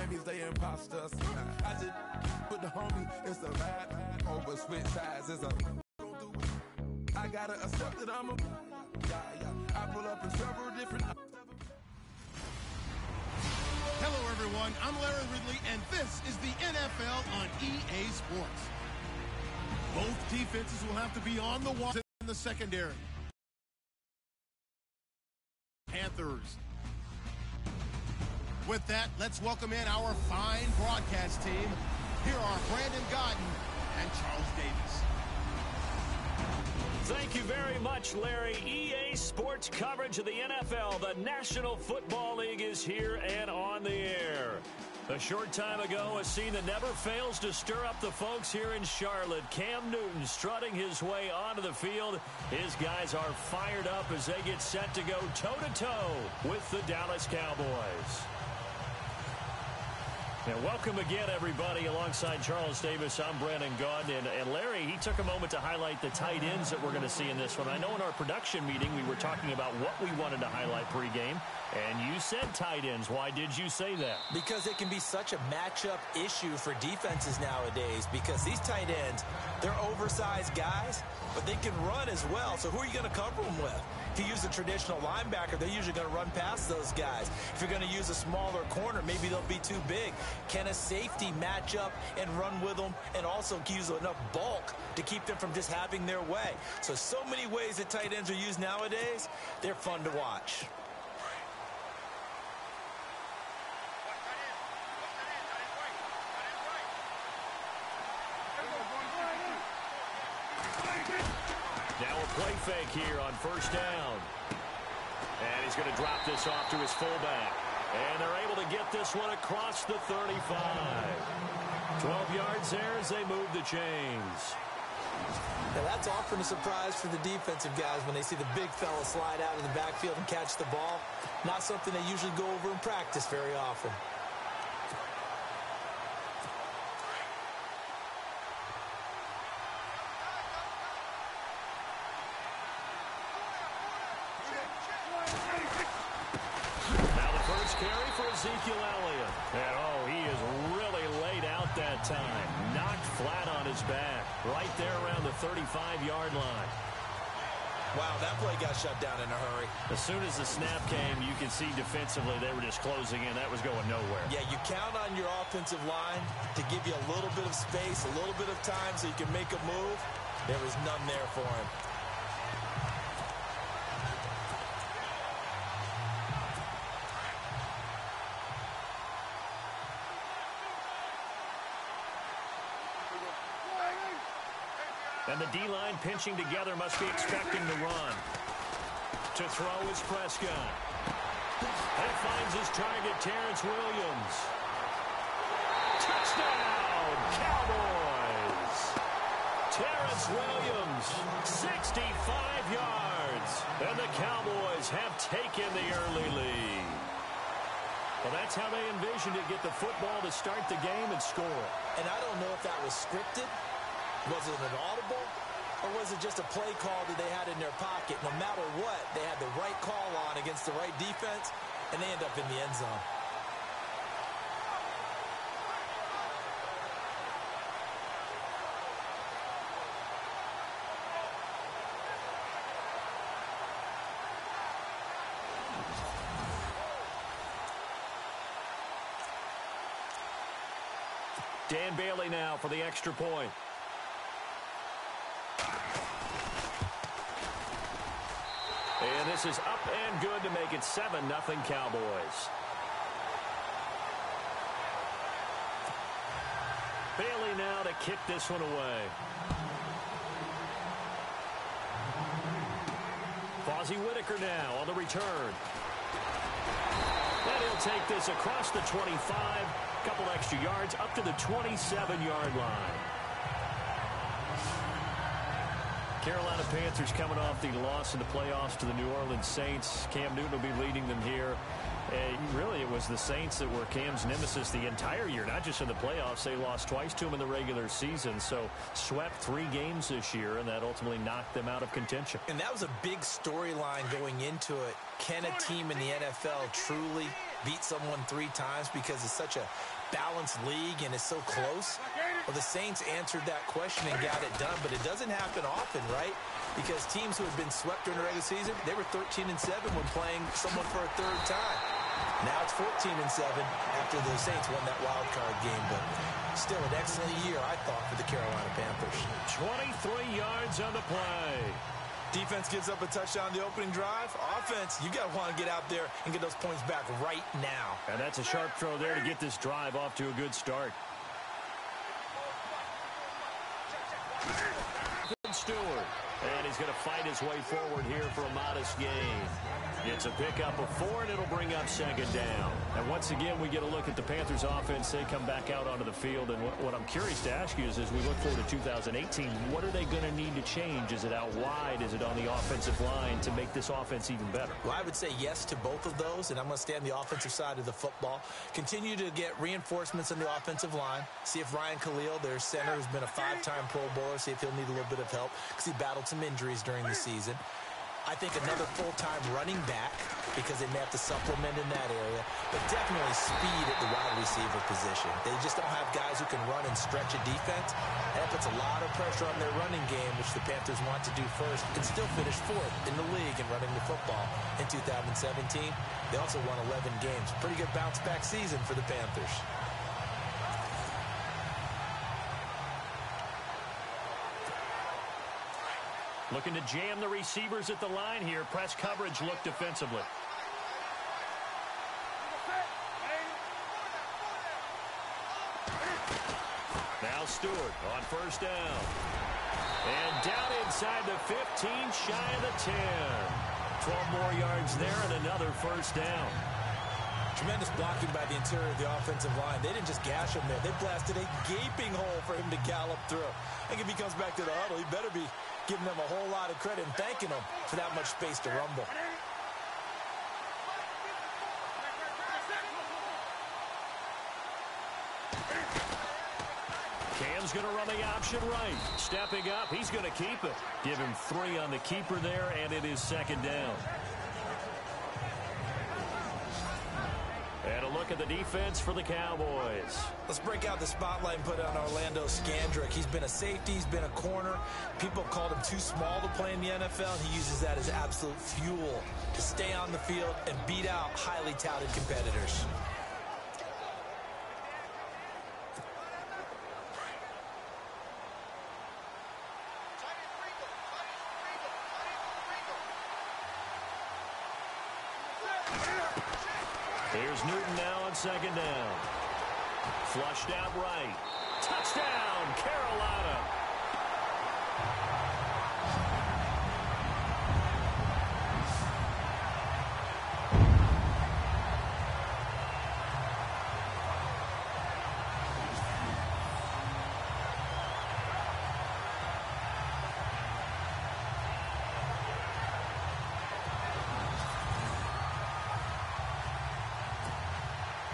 Grammys, they imposters. I just put the homie, it's a vibe. Over switch sides, it's a. I gotta accept that I'm a. I pull up in several different. Hello, everyone. I'm Larry Ridley, and this is the NFL on EA Sports. Both defenses will have to be on the wall in the secondary. Panthers. With that, let's welcome in our fine broadcast team. Here are Brandon Godden and Charles Davis. Thank you very much, Larry. EA Sports coverage of the NFL. The National Football League is here and on the air. A short time ago, a scene that never fails to stir up the folks here in Charlotte. Cam Newton strutting his way onto the field. His guys are fired up as they get set to go toe-to-toe with the Dallas Cowboys. And welcome again, everybody. Alongside Charles Davis, I'm Brandon Gaudin. And Larry, he took a moment to highlight the tight ends that we're going to see in this one. I know in our production meeting we were talking about what we wanted to highlight pregame. And you said tight ends. Why did you say that? Because it can be such a matchup issue for defenses nowadays. Because these tight ends, they're oversized guys, but they can run as well. So who are you going to cover them with? If you use a traditional linebacker, they're usually going to run past those guys. If you're going to use a smaller corner, maybe they'll be too big. Can a safety match up and run with them and also use enough bulk to keep them from just having their way? So many ways that tight ends are used nowadays. They're fun to watch. Now a play fake here on first down. And he's going to drop this off to his fullback. And they're able to get this one across the 35. 12 yards there as they move the chains. Now that's often a surprise for the defensive guys when they see the big fella slide out of the backfield and catch the ball. Not something they usually go over in practice very often. Carry for Ezekiel Elliott. And he is really laid out that time. Knocked flat on his back. Right there around the 35-yard line. Wow, that play got shut down in a hurry. As soon as the snap came, you can see defensively they were just closing in. That was going nowhere. Yeah, you count on your offensive line to give you a little bit of space, a little bit of time so you can make a move. There was none there for him. And the D-line pinching together must be expecting to run. To throw is Prescott. And finds his target, Terrence Williams. Touchdown, Cowboys! Terrence Williams, 65 yards. And the Cowboys have taken the early lead. Well, that's how they envisioned it, get the football to start the game and score. And I don't know if that was scripted. Was it an audible, or was it just a play call that they had in their pocket? No matter what, they had the right call on against the right defense, and they end up in the end zone. Dan Bailey now for the extra point. And this is up and good to make it 7-0 Cowboys. Bailey now to kick this one away. Fozzie Whitaker now on the return. And he'll take this across the 25. Couple extra yards up to the 27-yard line. Carolina Panthers coming off the loss in the playoffs to the New Orleans Saints. Cam Newton will be leading them here. Really, it was the Saints that were Cam's nemesis the entire year, not just in the playoffs. They lost twice to him in the regular season, so swept 3 games this year, and that ultimately knocked them out of contention. And that was a big storyline going into it. Can a team in the NFL truly beat someone 3 times because it's such a balanced league and it's so close? Well, the Saints answered that question and got it done, but it doesn't happen often, right? Because teams who have been swept during the regular season, they were 13-7 when playing someone for a 3rd time. Now it's 14-7 after the Saints won that wild card game, but still an excellent year, I thought, for the Carolina Panthers. 23 yards on the play. Defense gives up a touchdown the opening drive. Offense, you got to want to get out there and get those points back right now. And that's a sharp throw there to get this drive off to a good start. Stewart, and he's going to fight his way forward here for a modest gain. It's a pickup of 4, and it'll bring up 2nd down. And once again, we get a look at the Panthers offense. They come back out onto the field, and what I'm curious to ask you is, as we look forward to 2018, what are they going to need to change? Is it out wide? Is it on the offensive line to make this offense even better? Well, I would say yes to both of those, and I'm going to stay on the offensive side of the football. Continue to get reinforcements on the offensive line. See if Ryan Khalil, their center, who's been a 5-time Pro Bowler, see if he'll need a little bit of help because he battled some injuries during the season. I think another full-time running back because they may have to supplement in that area, but definitely speed at the wide receiver position. They just don't have guys who can run and stretch a defense, and that puts a lot of pressure on their running game, which the Panthers want to do first and still finish 4th in the league in running the football in 2017. They also won 11 games. Pretty good bounce-back season for the Panthers. Looking to jam the receivers at the line here. Press coverage look defensively. Now Stewart on 1st down. And down inside the 15, shy of the 10. 12 more yards there and another 1st down. Tremendous blocking by the interior of the offensive line. They didn't just gash him there. They blasted a gaping hole for him to gallop through. I think if he comes back to the huddle, he better be giving them a whole lot of credit and thanking them for that much space to rumble. Cam's going to run the option right. Stepping up, he's going to keep it. Give him 3 on the keeper there, and it is 2nd down. And a look at the defense for the Cowboys. Let's break out the spotlight and put it on Orlando Scandrick. He's been a safety. He's been a corner. People have called him too small to play in the NFL. He uses that as absolute fuel to stay on the field and beat out highly touted competitors. Here's Newton now on 2nd down. Flushed out right. Touchdown, Carolina.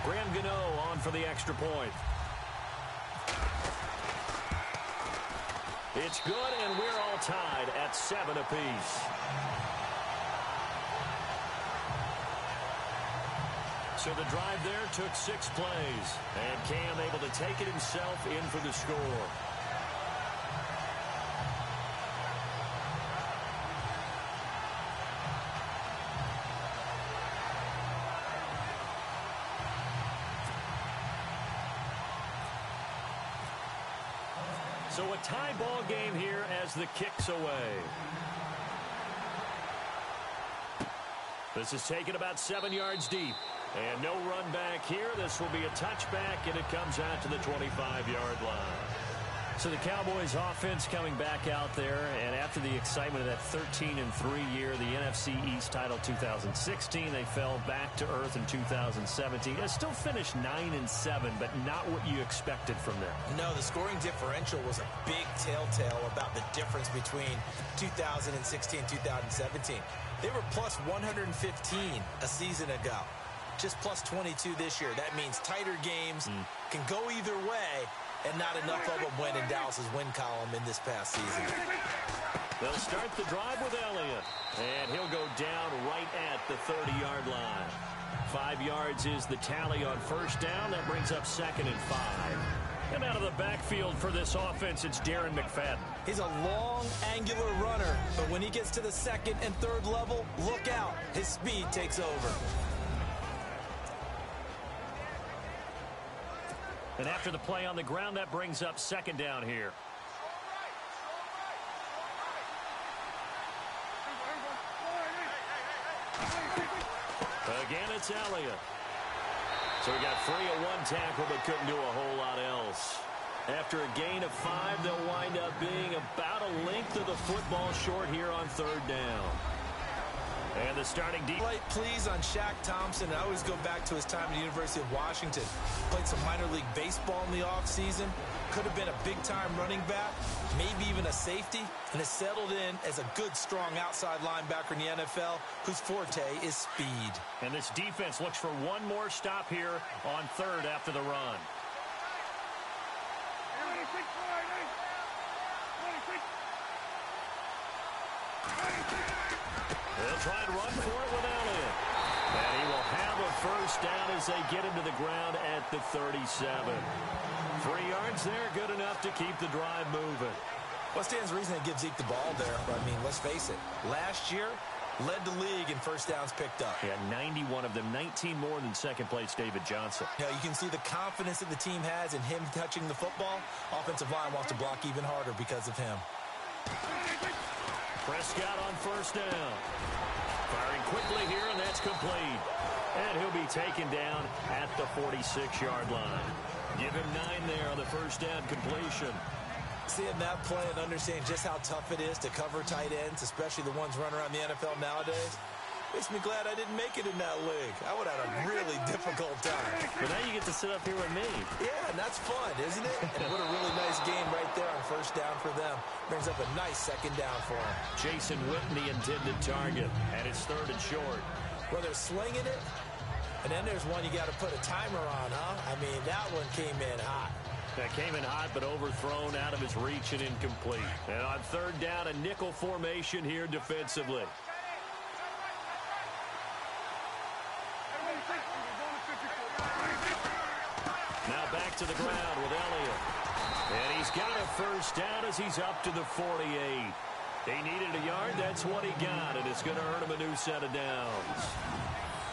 Graham Gano on for the extra point. It's good, and we're all tied at 7 apiece. So the drive there took 6 plays, and Cam able to take it himself in for the score. So a tie ball game here as the kick's away. This is taken about 7 yards deep. And no run back here. This will be a touchback, and it comes out to the 25-yard line. So the Cowboys offense coming back out there, and after the excitement of that 13-3 year, the NFC East title 2016, they fell back to earth in 2017. They still finished 9-7, but not what you expected from them. No, the scoring differential was a big telltale about the difference between 2016 and 2017. They were plus 115 a season ago. Just plus 22 this year. That means tighter games can go either way, and not enough of them went in Dallas's win column in this past season. They'll start the drive with Elliott, and he'll go down right at the 30-yard line. 5 yards is the tally on first down. That brings up 2nd and 5. And out of the backfield for this offense, it's Darren McFadden. He's a long, angular runner, but when he gets to the 2nd and 3rd level, look out. His speed takes over. And after the play on the ground, that brings up 2nd down here. Again, it's Elliott. So we got free of 1 tackle, but couldn't do a whole lot else. After a gain of 5, they'll wind up being about a length of the football short here on 3rd down. And the starting Light, please, on Shaq Thompson. I always go back to his time at the University of Washington. Played some minor league baseball in the offseason. Could have been a big-time running back, maybe even a safety, and has settled in as a good, strong outside linebacker in the NFL whose forte is speed. And this defense looks for one more stop here on 3rd after the run. They'll try and run for it with Elliott. And he will have a first down as they get him to the ground at the 37. 3 yards there, good enough to keep the drive moving. What stands to reason they give Zeke the ball there? I mean, let's face it. Last year, led the league in first downs picked up. Yeah, 91 of them, 19 more than second place David Johnson. You know, you can see the confidence that the team has in him touching the football. Offensive line wants to block even harder because of him. Prescott on first down. Firing quickly here, and that's complete. And he'll be taken down at the 46-yard line. Give him 9 there on the first down completion. Seeing that play and understanding just how tough it is to cover tight ends, especially the ones running around the NFL nowadays, makes me glad I didn't make it in that league. I would have had a really difficult time. But now you get to sit up here with me. Yeah, and that's fun, isn't it? And what a really nice game right there on first down for them. Brings up a nice second down for them. Jason Witten, the intended target, and it's 3rd and short. Well, they're slinging it, and then there's one you got to put a timer on, huh? I mean, that one came in hot. That came in hot, but overthrown out of his reach and incomplete. And on 3rd down, a nickel formation here defensively. Now back to the ground with Elliott. And he's got a first down as he's up to the 48. He needed a yard. That's what he got, and it's going to earn him a new set of downs.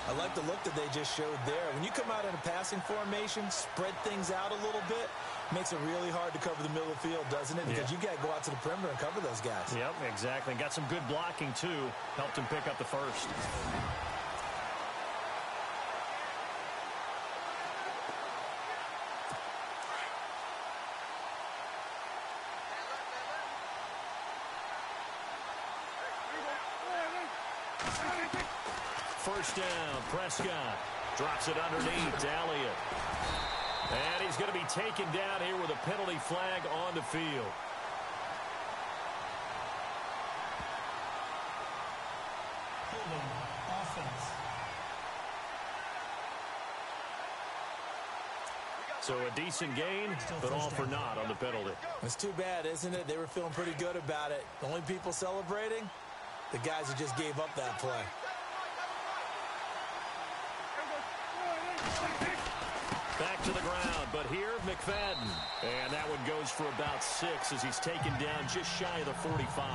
I like the look that they just showed there. When you come out in a passing formation, spread things out a little bit, makes it really hard to cover the middle of the field, doesn't it? Because you got to go out to the perimeter and cover those guys. Yep, exactly. Got some good blocking, too. Helped him pick up the first. First down, Prescott drops it underneath to Elliott. And he's going to be taken down here with a penalty flag on the field. Offense. So a decent gain, but all for naught on the penalty. It's too bad, isn't it? They were feeling pretty good about it. The only people celebrating, the guys who just gave up that play. Back to the ground, but here, McFadden. And that one goes for about 6 as he's taken down just shy of the 45.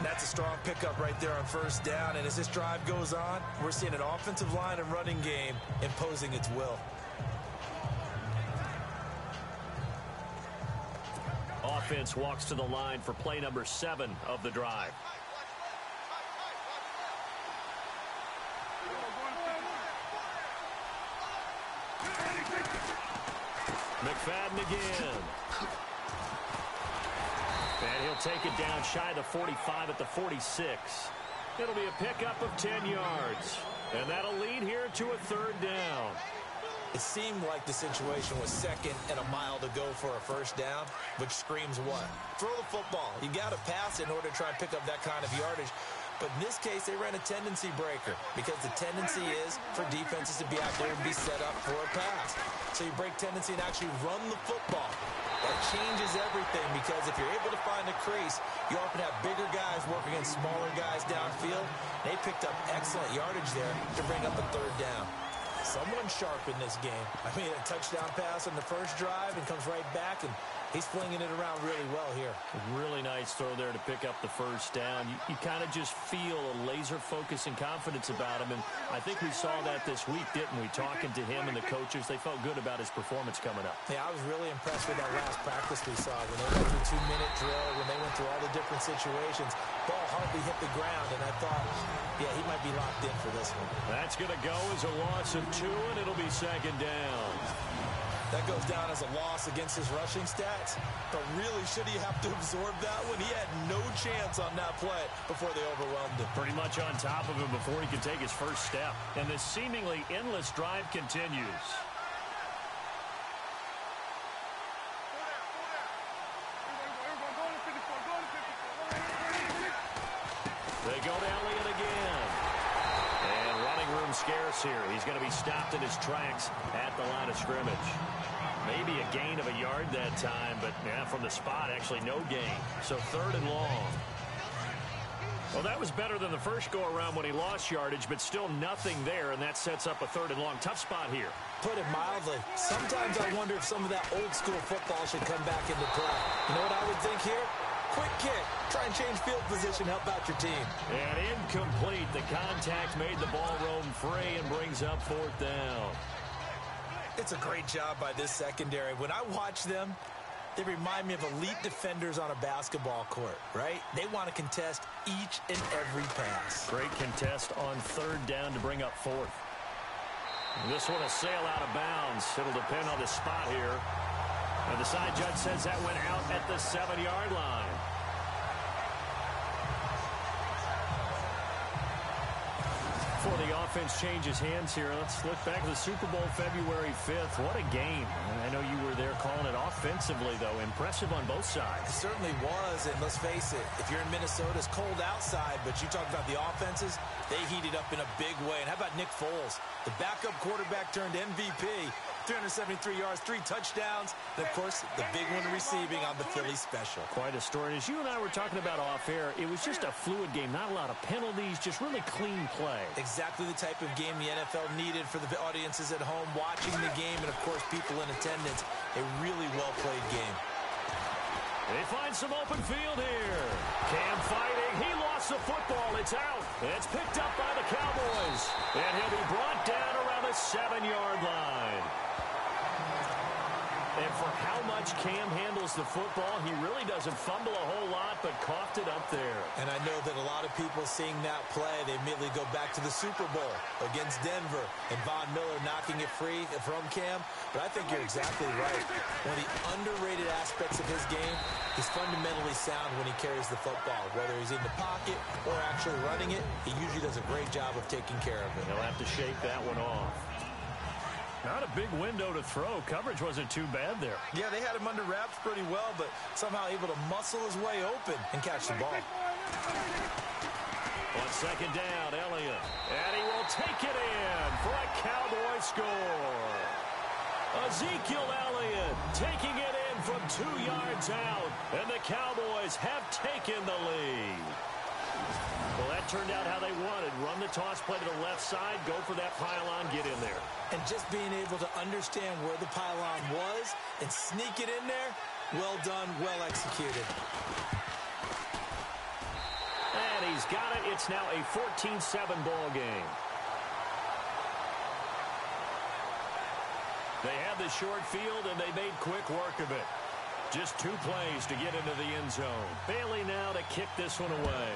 That's a strong pickup right there on first down. And as this drive goes on, we're seeing an offensive line and running game imposing its will. Offense walks to the line for play number 7 of the drive. McFadden again. And he'll take it down shy of the 45 at the 46. It'll be a pickup of 10 yards. And that'll lead here to a 3rd down. It seemed like the situation was 2nd and a mile to go for a first down, which screams what? Throw the football. You got to pass in order to try and pick up that kind of yardage. But in this case, they ran a tendency breaker because the tendency is for defenses to be out there and be set up for a pass. So you break tendency and actually run the football. That changes everything because if you're able to find a crease, you often have bigger guys working against smaller guys downfield. They picked up excellent yardage there to bring up a third down. Someone sharp in this game. I mean, a touchdown pass on the first drive and comes right back, and he's flinging it around really well here. Really nice throw there to pick up the first down. You kind of just feel a laser focus and confidence about him, and I think we saw that this week, didn't we? Talking to him and the coaches, they felt good about his performance coming up. Yeah, I was really impressed with that last practice we saw. When they went through 2-minute drill, when they went through all the different situations, ball hardly hit the ground, and I thought, yeah, he might be locked in for this one. That's going to go as a loss of 2, and it'll be second down. That goes down as a loss against his rushing stats, but really, should he have to absorb that one? He had no chance on that play before they overwhelmed him. Pretty much on top of him before he could take his first step. And this seemingly endless drive continues. They go to Elliott again. And running room scarce here. He's going to be stopped in his tracks at the line of scrimmage. Maybe a gain of a yard that time, but yeah, from the spot, actually no gain. So 3rd and long. Well, that was better than the first go-around when he lost yardage, but still nothing there, and that sets up a 3rd and long. Tough spot here. Put it mildly. Sometimes I wonder if some of that old-school football should come back into play. You know what I would think here? Quick kick. Try and change field position, help out your team. And incomplete. The contact made the ball roam free and brings up 4th down. It's a great job by this secondary. When I watch them, they remind me of elite defenders on a basketball court, right? They want to contest each and every pass. Great contest on 3rd down to bring up 4th. This one will sail out of bounds. It'll depend on the spot here. And the side judge says that went out at the 7-yard line. Before the offense changes hands here, let's look back to the Super Bowl February 5th. What a game. I know you were there calling it offensively, though. Impressive on both sides. It certainly was, and let's face it, if you're in Minnesota, it's cold outside, but you talk about the offenses, they heated up in a big way. And how about Nick Foles? The backup quarterback turned MVP. 373 yards, 3 touchdowns, and, of course, the big one receiving on the Philly special. Quite a story. And as you and I were talking about off air, it was just a fluid game. Not a lot of penalties, just really clean play. Exactly the type of game the NFL needed for the audiences at home watching the game and, of course, people in attendance. A really well-played game. They find some open field here. Cam fighting. He lost the football. It's out. It's picked up by the Cowboys. And he'll be brought down around the 7-yard line. And for how much Cam handles the football, he really doesn't fumble a whole lot, but coughed it up there. And I know that a lot of people seeing that play, they immediately go back to the Super Bowl against Denver and Von Miller knocking it free from Cam. But I think you're exactly right. One of the underrated aspects of his game, he's fundamentally sound when he carries the football. Whether he's in the pocket or actually running it, he usually does a great job of taking care of it. He'll have to shake that one off. Not a big window to throw. Coverage wasn't too bad there. Yeah, they had him under wraps pretty well, but somehow able to muscle his way open and catch the ball. On 2nd down, Elliott. And he will take it in for a Cowboy score. Ezekiel Elliott taking it in from 2 yards out. And the Cowboys have taken the lead. Well, that turned out how they wanted. Run the toss play to the left side, go for that pylon, get in there. And just being able to understand where the pylon was and sneak it in there, well done, well executed. And he's got it. It's now a 14-7 ball game. They had the short field, and they made quick work of it. Just 2 plays to get into the end zone. Bailey now to kick this one away.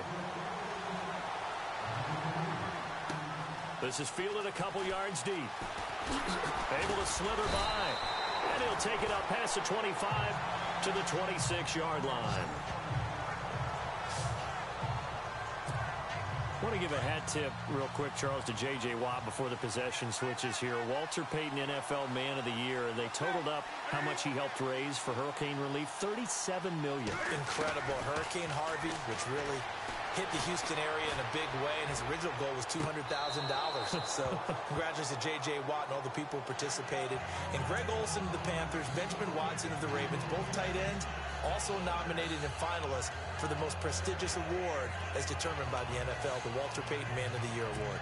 This is fielded a couple yards deep. Able to slither by. And he'll take it up past the 25 to the 26-yard line. I want to give a hat tip real quick, Charles, to J.J. Watt before the possession switches here. Walter Payton, NFL Man of the Year. They totaled up how much he helped raise for hurricane relief, $37 million. Incredible. Hurricane Harvey, which really hit the Houston area in a big way, and his original goal was $200,000. So congratulations to J.J. Watt and all the people who participated. And Greg Olsen of the Panthers, Benjamin Watson of the Ravens, both tight ends, also nominated and finalists for the most prestigious award as determined by the NFL, the Walter Payton Man of the Year Award.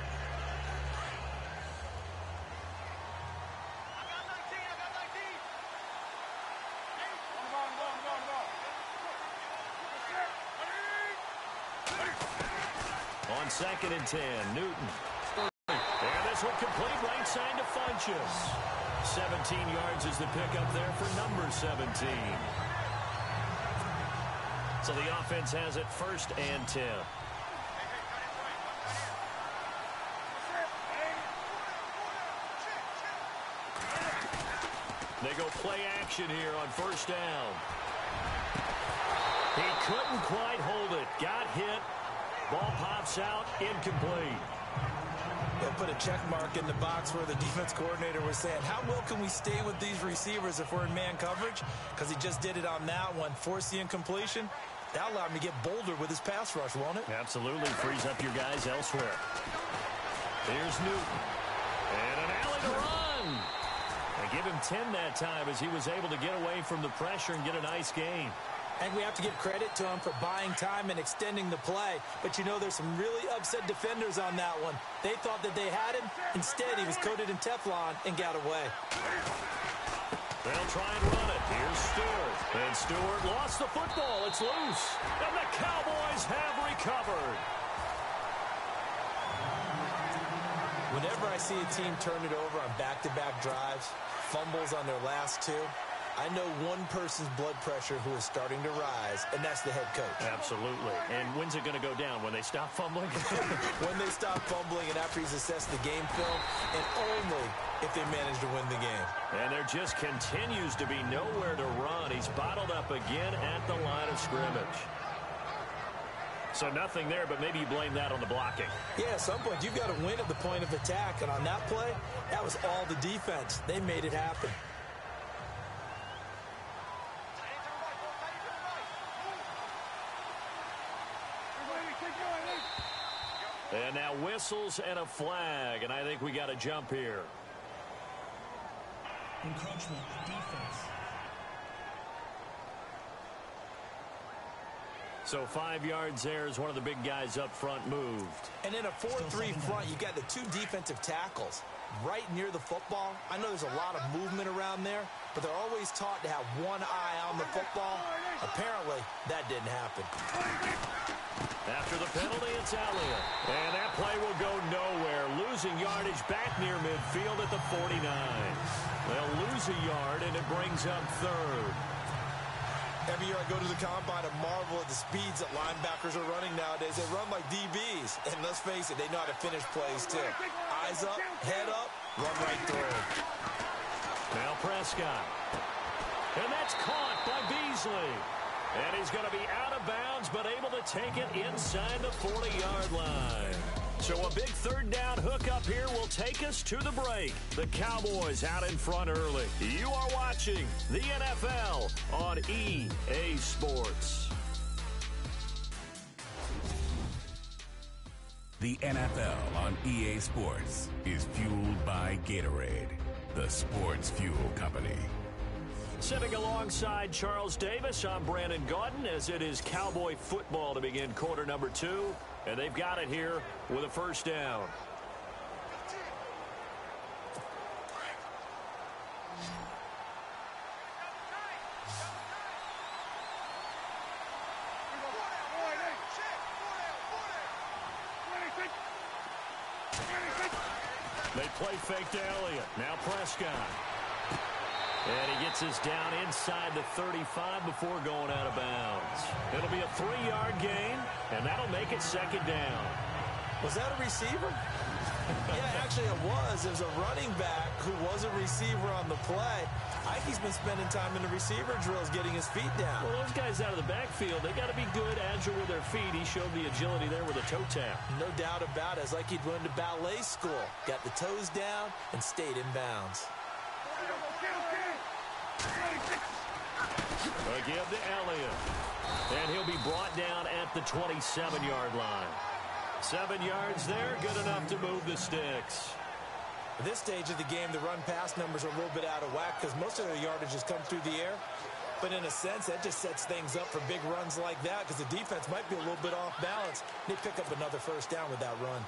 On 2nd and 10, Newton. And this one complete right side to Funchess. 17 yards is the pickup there for number 17. So the offense has it 1st and 10. They go play action here on 1st down. He couldn't quite hold it. Got hit. Ball pops out, incomplete. They'll put a check mark in the box where the defense coordinator was saying, how well can we stay with these receivers if we're in man coverage? Because he just did it on that one, forced the incompletion. That allowed him to get bolder with his pass rush, won't it? Absolutely. Frees up your guys elsewhere. Here's Newton. And an alley to run. They give him 10 that time as he was able to get away from the pressure and get a nice gain. And we have to give credit to him for buying time and extending the play. But, you know, there's some really upset defenders on that one. They thought that they had him. Instead, he was coated in Teflon and got away. They'll try and run it. Here's Stewart. And Stewart lost the football. It's loose. And the Cowboys have recovered. Whenever I see a team turn it over on back-to-back drives, fumbles on their last two, I know one person's blood pressure who is starting to rise, and that's the head coach. Absolutely. And when's it going to go down? When they stop fumbling? When they stop fumbling and after he's assessed the game film, and only if they manage to win the game. And there just continues to be nowhere to run. He's bottled up again at the line of scrimmage. So nothing there, but maybe you blame that on the blocking. Yeah, at some point you've got to win at the point of attack, and on that play, that was all the defense. They made it happen. And now whistles and a flag, and I think we got a jump here. Encroachment, defense. So 5 yards there as one of the big guys up front moved. And in a 4-3 front, you got the two defensive tackles right near the football. I know there's a lot of movement around there, but they're always taught to have one eye on the football. Apparently, that didn't happen. After the penalty, it's Elliott. And that play will go nowhere. Losing yardage back near midfield at the 49. They'll lose a yard, and it brings up 3rd. Every year I go to the combine and marvel at the speeds that linebackers are running nowadays. They run like DBs. And let's face it, they know how to finish plays, too. Eyes up, head up, run right through. Now Prescott. And that's caught by Beasley. And he's going to be out of bounds, but able to take it inside the 40-yard line. So a big 3rd down hookup here will take us to the break. The Cowboys out in front early. You are watching the NFL on EA Sports. The NFL on EA Sports is fueled by Gatorade, the sports fuel company. Sitting alongside Charles Davis, I'm Brandon Gaudin, as it is Cowboy football to begin quarter number 2. And they've got it here with a 1st down. They play fake to Elliott. Now Prescott. And he gets us down inside the 35 before going out of bounds. It'll be a 3-yard gain, and that'll make it 2nd down. Was that a receiver? Yeah, actually it was. There's a running back who was a receiver on the play. Ikey's been spending time in the receiver drills getting his feet down. Well, those guys out of the backfield, they got to be good, agile with their feet. He showed the agility there with a toe tap. No doubt about it. It's like he'd went to ballet school. Got the toes down and stayed in bounds. A give to Elliott. And he'll be brought down at the 27-yard line. 7 yards there, good enough to move the sticks. At this stage of the game, the run-pass numbers are a little bit out of whack because most of their yardage has come through the air. But in a sense, that just sets things up for big runs like that because the defense might be a little bit off balance. They pick up another first down with that run.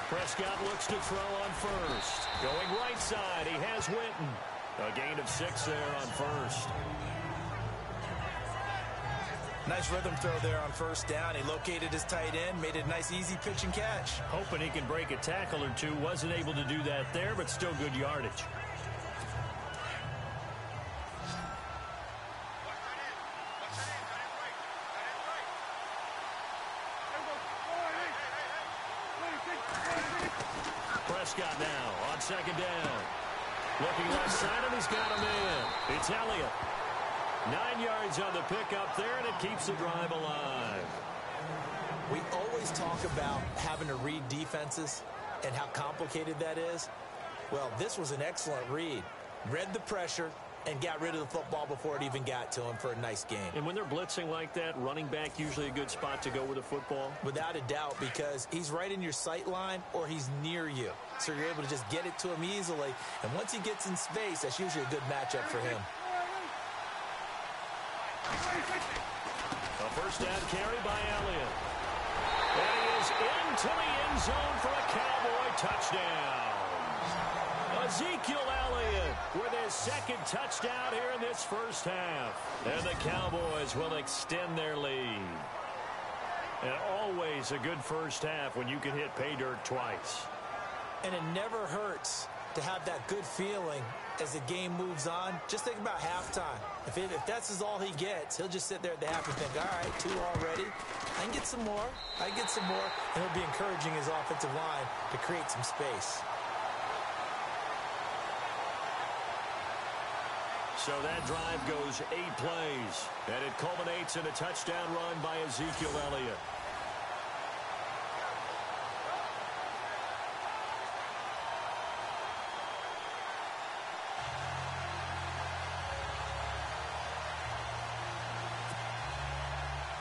Prescott looks to throw on first. Going right side, he has Witten. A gain of 6 there on first. Nice rhythm throw there on first down. He located his tight end, made it a nice easy pitch and catch. Hoping he can break a tackle or two. Wasn't able to do that there, but still good yardage. Prescott now on second down. Looking left side, and he's got him in. It's Elliott. 9 yards on the pickup there, and it keeps the drive alive. We always talk about having to read defenses and how complicated that is. Well, this was an excellent read. Read the pressure and got rid of the football before it even got to him for a nice game. And when they're blitzing like that, running back usually a good spot to go with the football? Without a doubt, because he's right in your sight line or he's near you. So you're able to just get it to him easily. And once he gets in space, that's usually a good matchup for him. A first down carry by Elliott. And he is into the end zone for a Cowboy touchdown. Ezekiel Elliott with his second touchdown here in this first half. And the Cowboys will extend their lead. And always a good first half when you can hit pay dirt twice. And it never hurts to have that good feeling as the game moves on. Just think about halftime. If that's all he gets, he'll just sit there at the half and think, all right, 2 already. I can get some more. I can get some more. And he'll be encouraging his offensive line to create some space. So that drive goes 8 plays, and it culminates in a touchdown run by Ezekiel Elliott.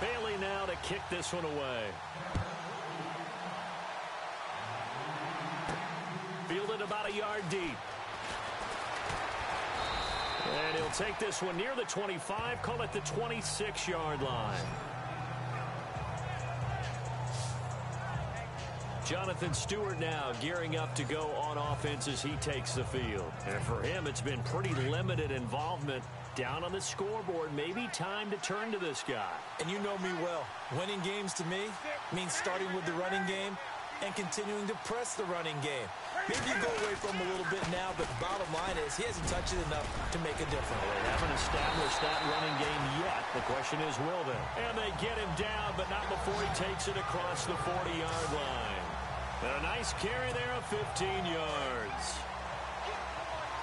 Bailey now to kick this one away. Fielded about a yard deep. And he'll take this one near the 25, call it the 26-yard line. Jonathan Stewart now gearing up to go on offense as he takes the field. And for him, it's been pretty limited involvement down on the scoreboard. Maybe time to turn to this guy. And you know me well. Winning games to me means starting with the running game and continuing to press the running game. Maybe you go away from him a little bit now, but the bottom line is he hasn't touched it enough to make a difference. Well, they haven't established that running game yet. The question is, will they? And they get him down, but not before he takes it across the 40-yard line. And a nice carry there of 15 yards.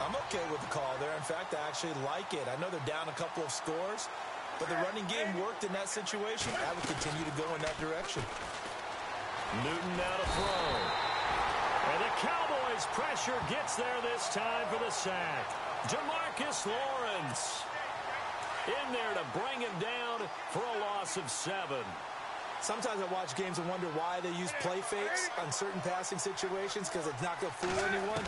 I'm okay with the call there. In fact, I actually like it. I know they're down a couple of scores, but the running game worked in that situation. I would continue to go in that direction. Newton now to throw. And the Cowboys' pressure gets there this time for the sack. Demarcus Lawrence in there to bring him down for a loss of 7. Sometimes I watch games and wonder why they use play fakes on certain passing situations because it's not going to fool anyone.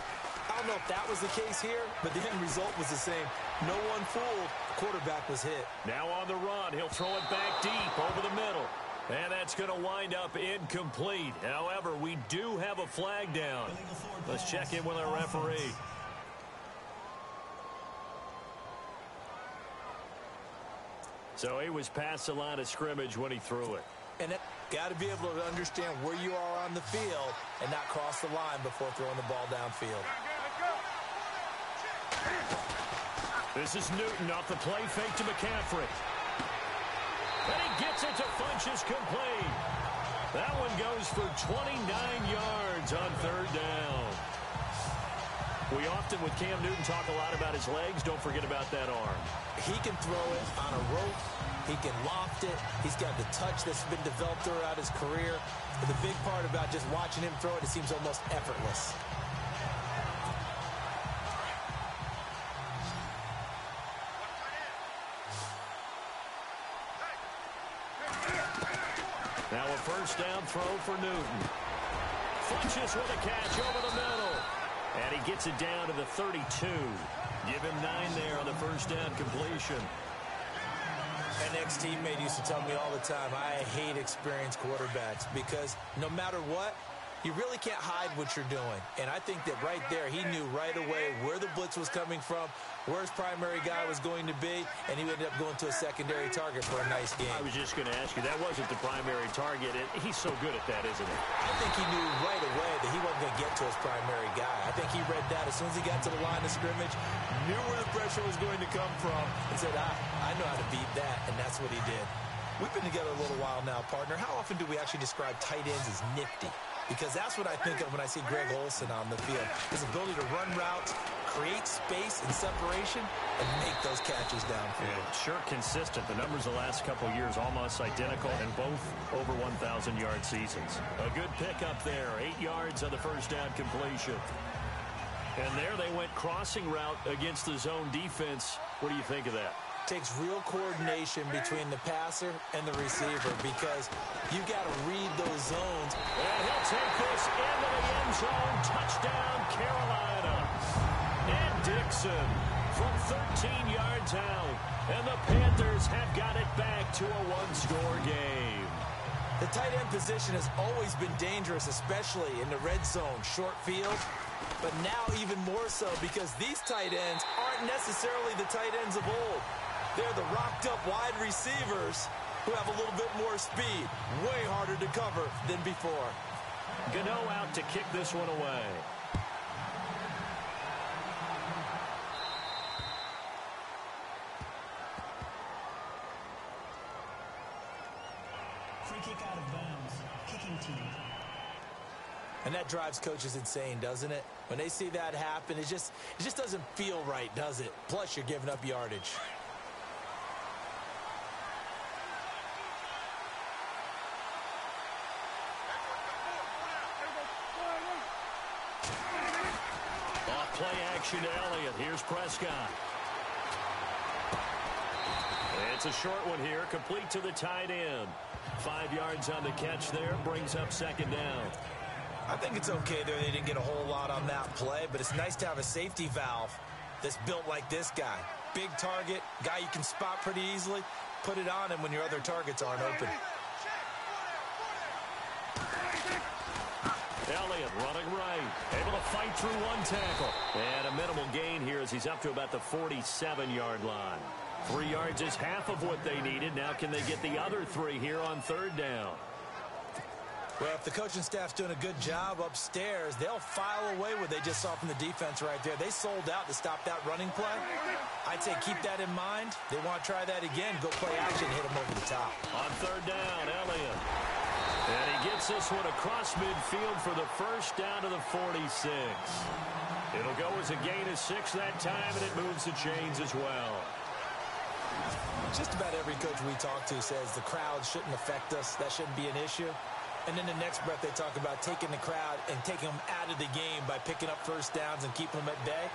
I don't know if that was the case here, but the end result was the same. No one fooled. The quarterback was hit. Now on the run, he'll throw it back deep over the middle. And that's going to wind up incomplete. However, we do have a flag down. Let's check in with our referee. So he was past the line of scrimmage when he threw it. And it got to be able to understand where you are on the field and not cross the line before throwing the ball downfield. This is Newton off the play fake to McCaffrey. And he gets it to Funchess complete. That one goes for 29 yards on third down. We often, with Cam Newton, talk a lot about his legs. Don't forget about that arm. He can throw it on a rope. He can loft it. He's got the touch that's been developed throughout his career. But the big part about just watching him throw it, it seems almost effortless. Now a first down throw for Newton. Funches with a catch over the middle. And he gets it down to the 32. Give him 9 there on the first down completion. An ex-teammate used to tell me all the time, I hate experienced quarterbacks because no matter what, you really can't hide what you're doing. And I think that right there, he knew right away where the blitz was coming from, where his primary guy was going to be, and he ended up going to a secondary target for a nice game. I was just going to ask you, that wasn't the primary target. He's so good at that, isn't he? I think he knew right away that he wasn't going to get to his primary guy. I think he read that as soon as he got to the line of scrimmage, knew where the pressure was going to come from, and said, I know how to beat that, and that's what he did. We've been together a little while now, partner. How often do we actually describe tight ends as nifty? Because that's what I think of when I see Greg Olsen on the field. His ability to run routes, create space and separation, and make those catches downfield. Yeah, sure consistent. The numbers the last couple of years almost identical, and both over 1,000-yard seasons. A good pickup there. 8 yards on the first down completion. And there they went crossing route against the zone defense. What do you think of that? Takes real coordination between the passer and the receiver because you got to read those zones. And he'll take this into the end zone. Touchdown, Carolina. And Dixon from 13 yards out. And the Panthers have got it back to a one-score game. The tight end position has always been dangerous, especially in the red zone, short field. But now even more so because these tight ends aren't necessarily the tight ends of old. They're the rocked-up wide receivers who have a little bit more speed. Way harder to cover than before. Gano out to kick this one away. Free kick out of bounds. Kicking team. And that drives coaches insane, doesn't it? When they see that happen, it just doesn't feel right, does it? Plus, you're giving up yardage. Play action to Elliott. Here's Prescott. It's a short one here, complete to the tight end. 5 yards on the catch there, brings up second down. I think it's okay there. They didn't get a whole lot on that play, but it's nice to have a safety valve that's built like this guy. Big target, guy you can spot pretty easily. Put it on him when your other targets aren't open. Elliott running right, able to fight through one tackle. And a minimal gain here as he's up to about the 47-yard line. 3 yards is half of what they needed. Now can they get the other 3 here on third down? Well, if the coaching staff's doing a good job upstairs, they'll file away what they just saw from the defense right there. They sold out to stop that running play. I'd say keep that in mind. They want to try that again. Go play action, hit them over the top. On third down, Elliott. And he gets this one across midfield for the first down to the 46. It'll go as a gain of 6 that time, and it moves the chains as well. Just about every coach we talk to says the crowd shouldn't affect us. That shouldn't be an issue. And then the next breath they talk about taking the crowd and taking them out of the game by picking up first downs and keeping them at bay.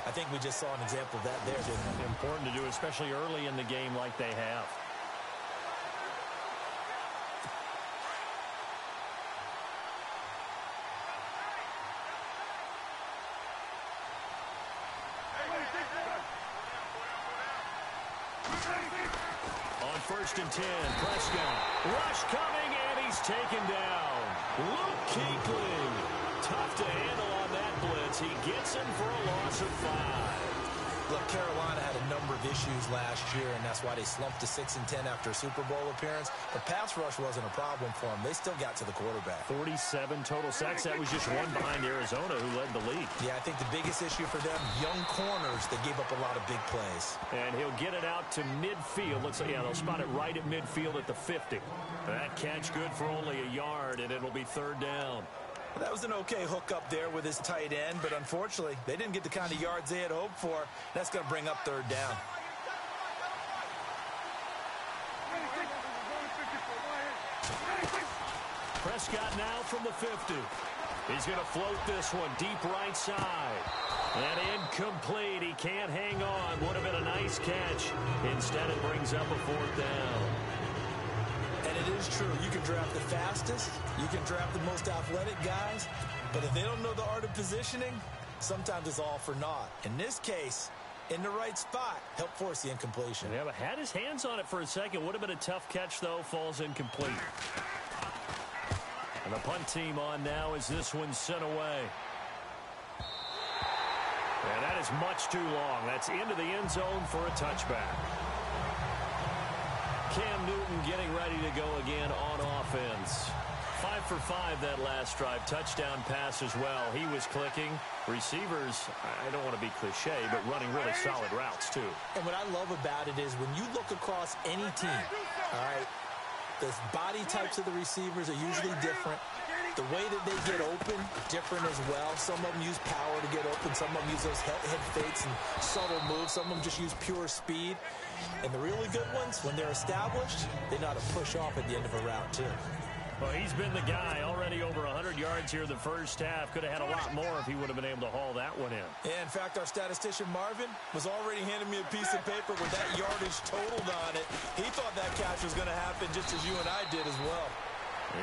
I think we just saw an example of that there, didn't we? Important to do, especially early in the game like they have. On first and 10, Prescott. Rush coming, and he's taken down. Luke Kuechly. Tough to handle on that blitz. He gets him for a loss of 5. Look, Carolina had a number of issues last year, and that's why they slumped to 6-10 after a Super Bowl appearance. But pass rush wasn't a problem for them. They still got to the quarterback. 47 total sacks. That was just one behind Arizona, who led the league. Yeah, I think the biggest issue for them, young corners that gave up a lot of big plays. And he'll get it out to midfield. Let's say, yeah, they'll spot it right at midfield at the 50. That catch good for only a yard, and it'll be third down. That was an okay hook up there with his tight end, but unfortunately, they didn't get the kind of yards they had hoped for. That's going to bring up third down. Prescott now from the 50. He's going to float this one deep right side. And incomplete. He can't hang on. Would have been a nice catch. Instead, it brings up a fourth down. And it is true. You can draft the fastest. You can draft the most athletic guys. But if they don't know the art of positioning, sometimes it's all for naught. In this case, in the right spot, help force the incompletion. Yeah, but had his hands on it for a second. Would have been a tough catch, though. Falls incomplete. And the punt team on now as this one's sent away. And that is much too long. That's into the end zone for a touchback. Cam Newton getting ready to go again on offense. 5 for 5 that last drive. Touchdown pass as well. He was clicking. Receivers, I don't want to be cliche, but running really solid routes too. And what I love about it is when you look across any team, all right, the body types of the receivers are usually different. The way that they get open, different as well. Some of them use power to get open. Some of them use those head fakes and subtle moves. Some of them just use pure speed. And the really good ones, when they're established, they know how to push off at the end of a route, too. Well, he's been the guy. Already over 100 yards here the first half. Could have had a lot more if he would have been able to haul that one in. Yeah, in fact, our statistician Marvin was already handing me a piece of paper with that yardage totaled on it. He thought that catch was going to happen just as you and I did as well.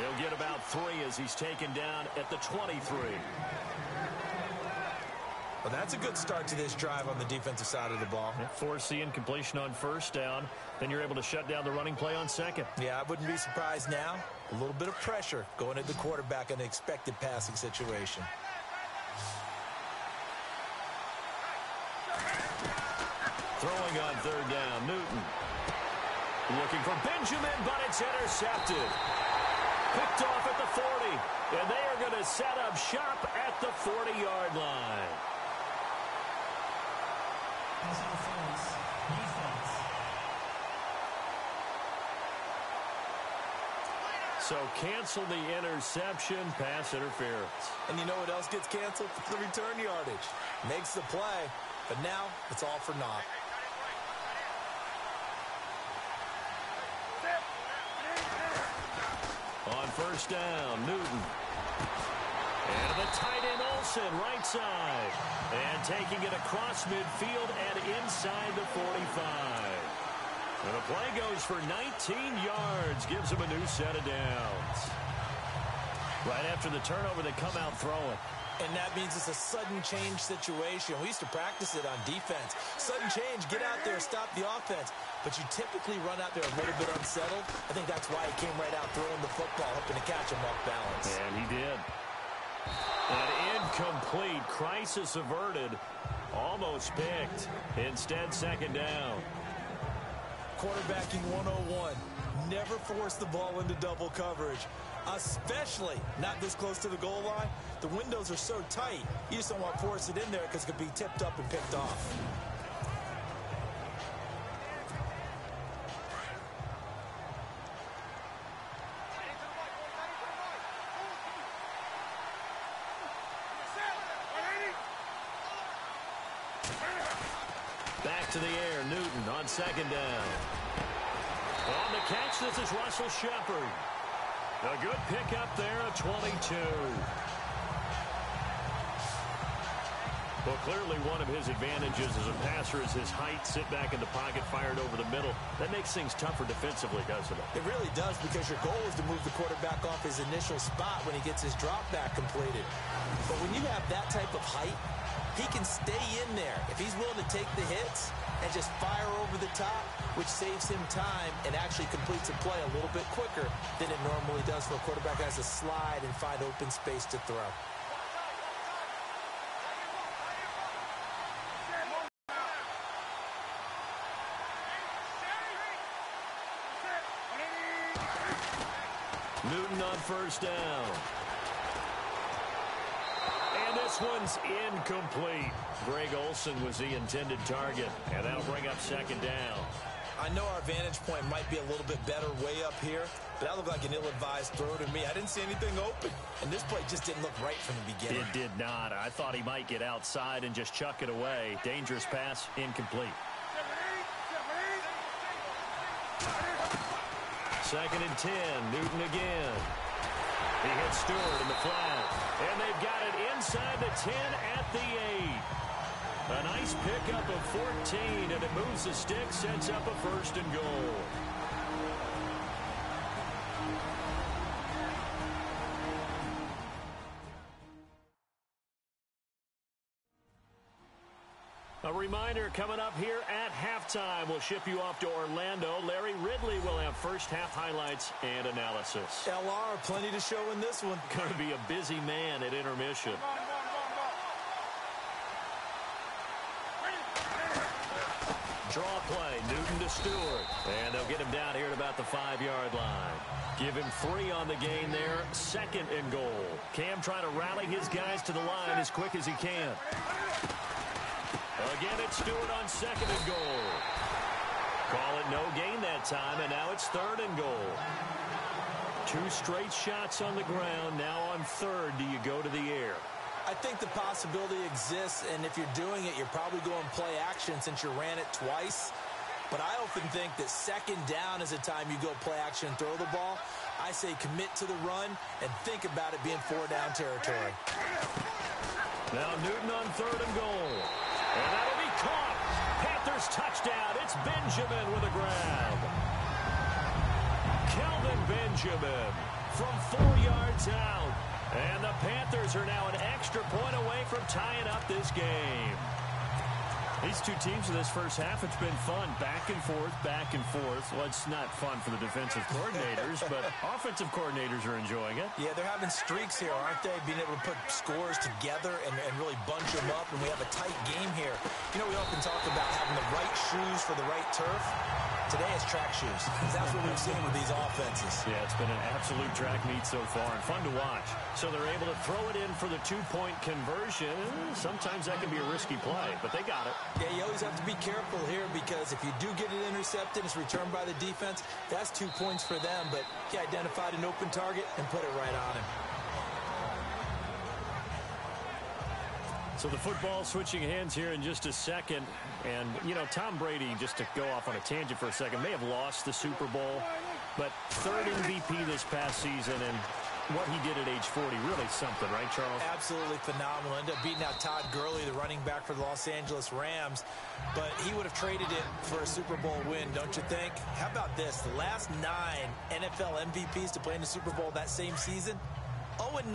He'll get about 3 as he's taken down at the 23. Well, that's a good start to this drive on the defensive side of the ball. Force the incompletion on first down. Then you're able to shut down the running play on second. Yeah, I wouldn't be surprised now. A little bit of pressure going at the quarterback in an expected passing situation. Throwing on third down, Newton. Looking for Benjamin, but it's intercepted. Picked off at the 40. And they are going to set up shop at the 40-yard line. So cancel the interception, pass interference. And you know what else gets canceled? The return yardage. Makes the play, but now it's all for naught. On first down, Newton. And the tight end Olsen, right side. And taking it across midfield and inside the 45. And the play goes for 19 yards. Gives him a new set of downs. Right after the turnover, they come out throwing. And that means it's a sudden change situation. We used to practice it on defense. Sudden change, get out there, stop the offense. But you typically run out there a little bit unsettled. I think that's why he came right out throwing the football, hoping to catch him off balance. And he did. An incomplete. Crisis averted. Almost picked. Instead, second down. Quarterbacking 101. Never force the ball into double coverage, especially not this close to the goal line. The windows are so tight, you just don't want to force it in there because it could be tipped up and picked off. Back to the air, Newton on second down. On the catch, this is Russell Shepard. A good pickup there at 22. Well, clearly one of his advantages as a passer is his height. Sit back in the pocket, fired over the middle. That makes things tougher defensively, doesn't it? It really does, because your goal is to move the quarterback off his initial spot when he gets his drop back completed. But when you have that type of height, he can stay in there if he's willing to take the hits and just fire over the top, which saves him time and actually completes a play a little bit quicker than it normally does for a quarterback who has to slide and find open space to throw. Newton on first down. And this one's incomplete. Greg Olsen was the intended target, and that'll bring up second down. I know our vantage point might be a little bit better way up here, but that looked like an ill-advised throw to me. I didn't see anything open, and this play just didn't look right from the beginning. It did not. I thought he might get outside and just chuck it away. Dangerous pass, incomplete. 2nd and 10, Newton again. He hits Stewart in the flat, and they've got it inside the 10 at the 8. A nice pickup of 14, and it moves the stick, sets up a 1st and goal. A reminder coming up here at halftime. We'll ship you off to Orlando. Larry Ridley will have first half highlights and analysis. LR, plenty to show in this one. Going to be a busy man at intermission. Draw play, Newton to Stewart. And they'll get him down here at about the 5-yard line. Give him 3 on the gain there. 2nd and goal. Cam trying to rally his guys to the line as quick as he can. Again, it's Stewart on 2nd and goal. Call it no gain that time, and now it's 3rd and goal. 2 straight shots on the ground. Now on 3rd, do you go to the air? I think the possibility exists, and if you're doing it, you're probably going play action since you ran it twice. But I often think that 2nd down is a time you go play action and throw the ball. I say commit to the run and think about it being 4-down territory. Now Newton on 3rd and goal. And that'll be caught. Panthers touchdown. It's Benjamin with a grab. Kelvin Benjamin from 4 yards out. And the Panthers are now an extra point away from tying up this game. These two teams in this first half, it's been fun. Back and forth, back and forth. Well, it's not fun for the defensive coordinators, but offensive coordinators are enjoying it. Yeah, they're having streaks here, aren't they? Being able to put scores together and really bunch them up, and we have a tight game here. You know, we often talk about having the right shoes for the right turf. Today it's track shoes. That's what we've seen with these offenses. Yeah, it's been an absolute track meet so far and fun to watch. So they're able to throw it in for the 2-point conversion. Sometimes that can be a risky play, but they got it. Yeah, you always have to be careful here because if you do get it intercepted, it's returned by the defense, that's 2 points for them. But he identified an open target and put it right on him. So the football switching hands here in just a second. And, you know, Tom Brady, just to go off on a tangent for a second, may have lost the Super Bowl, but 3rd MVP this past season, and what he did at age 40, really something, right, Charles? Absolutely phenomenal. Ended up beating out Todd Gurley, the running back for the Los Angeles Rams, but he would have traded it for a Super Bowl win, don't you think? How about this? The last 9 NFL MVPs to play in the Super Bowl that same season, 0-9.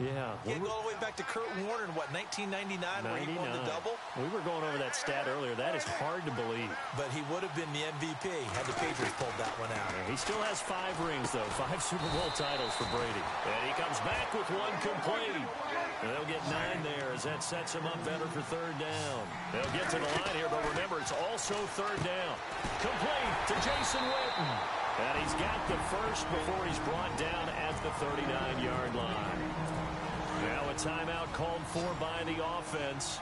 Yeah. Getting all the way back to Kurt Warner in, what, 1999 where he won the double? We were going over that stat earlier. That is hard to believe. But he would have been the MVP had the Patriots pulled that one out. Yeah, he still has 5 rings, though. 5 Super Bowl titles for Brady. And he comes back with 1 complete. And they'll get 9 there as that sets him up better for 3rd down. They'll get to the line here, but remember, it's also 3rd down. Complete to Jason Witten. And he's got the first before he's brought down at the 39-yard line. Now a timeout called for by the offense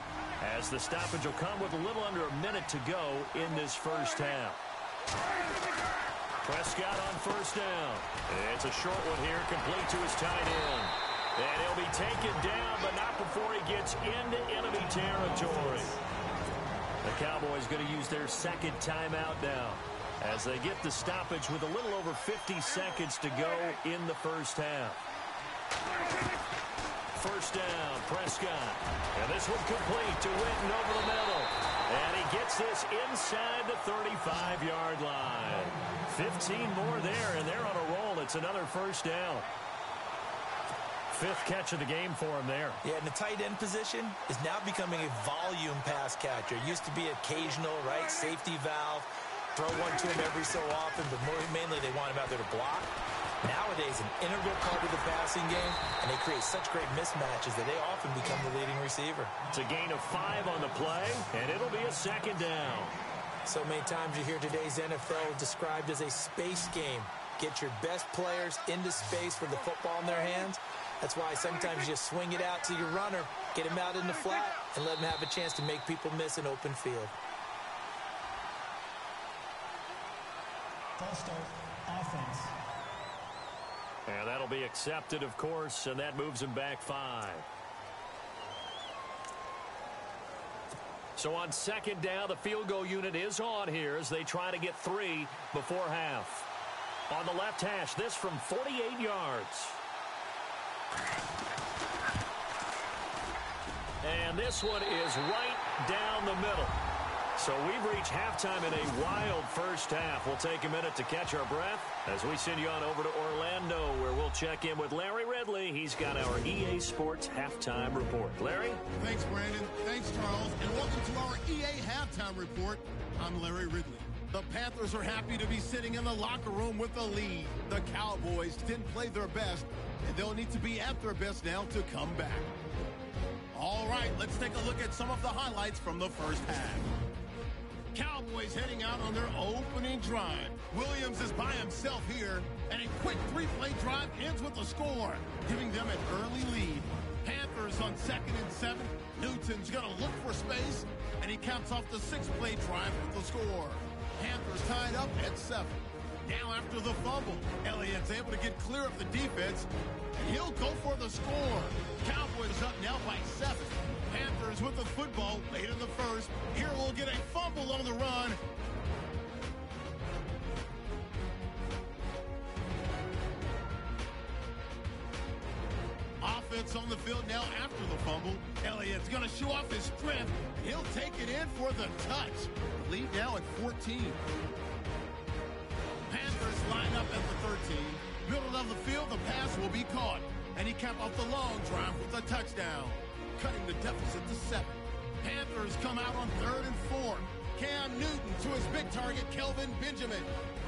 as the stoppage will come with a little under a minute to go in this first half. Prescott on 1st down. It's a short one here, complete to his tight end. And he'll be taken down, but not before he gets into enemy territory. The Cowboys going to use their 2nd timeout now, as they get the stoppage with a little over 50 seconds to go in the first half. 1st down, Prescott. And this one complete to Witten over the middle. And he gets this inside the 35-yard line. 15 more there, and they're on a roll. It's another 1st down. 5th catch of the game for him there. Yeah, and the tight end position is now becoming a volume pass catcher. It used to be occasional, right, safety valve. Throw one to him every so often, but mainly they want him out there to block. Nowadays, an integral part of the passing game, and they create such great mismatches that they often become the leading receiver. It's a gain of 5 on the play, and it'll be a 2nd down. So many times you hear today's NFL described as a space game. Get your best players into space with the football in their hands. That's why sometimes you just swing it out to your runner, get him out in the flat, and let him have a chance to make people miss an open field. False start, offense. And that'll be accepted, of course, and that moves him back 5. So on second down, the field goal unit is on here as they try to get 3 before half. On the left hash, this from 48 yards. And this one is right down the middle. So we've reached halftime in a wild first half. We'll take a minute to catch our breath as we send you on over to Orlando, where we'll check in with Larry Ridley. He's got our EA Sports halftime report. Larry? Thanks, Brandon. Thanks, Charles. And welcome to our EA halftime report. I'm Larry Ridley. The Panthers are happy to be sitting in the locker room with the lead. The Cowboys didn't play their best, and they'll need to be at their best now to come back. All right, let's take a look at some of the highlights from the first half. Cowboys heading out on their opening drive. Williams is by himself here, and a quick 3-play drive ends with a score, giving them an early lead. Panthers on 2nd and 7. Newton's going to look for space, and he caps off the 6-play drive with the score. Panthers tied up at 7. Now after the fumble, Elliott's able to get clear of the defense, and he'll go for the score. Cowboys up now by 7. Panthers with the football late in the first. Here we'll get a fumble on the run. Offense on the field now after the fumble. Elliott's going to show off his strength. He'll take it in for the touch. Lead now at 14. Panthers line up at the 13. Middle of the field, the pass will be caught. And he capped off the long drive with a touchdown, cutting the deficit to 7. Panthers come out on 3rd and 4. Cam Newton to his big target, Kelvin Benjamin.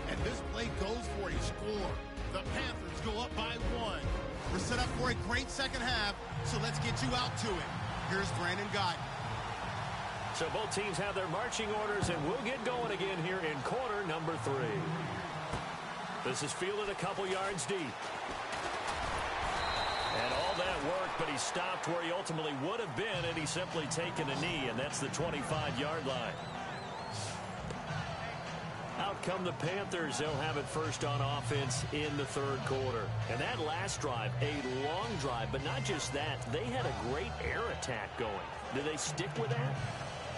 And this play goes for a score. The Panthers go up by 1. We're set up for a great second half, so let's get you out to it. Here's Brandon Guyton. So both teams have their marching orders, and we'll get going again here in quarter number 3. This is fielded a couple yards deep. And all that work, but he stopped where he ultimately would have been, and he's simply taken a knee, and that's the 25-yard line. Out come the Panthers. They'll have it first on offense in the 3rd quarter. And that last drive, a long drive, but not just that. They had a great air attack going. Do they stick with that?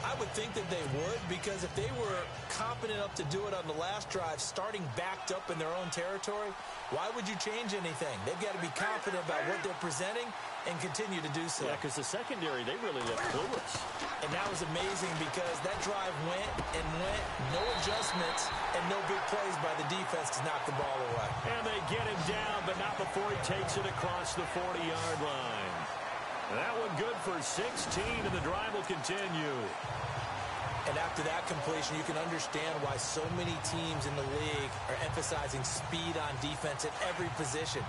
I would think that they would, because if they were competent enough to do it on the last drive, starting backed up in their own territory, why would you change anything? They've got to be confident about what they're presenting and continue to do so. Yeah, because the secondary, they really looked clueless. And that was amazing because that drive went and went, no adjustments, and no big plays by the defense to knock the ball away. And they get him down, but not before he takes it across the 40-yard line. That one good for 16, and the drive will continue. And after that completion, you can understand why so many teams in the league are emphasizing speed on defense at every position.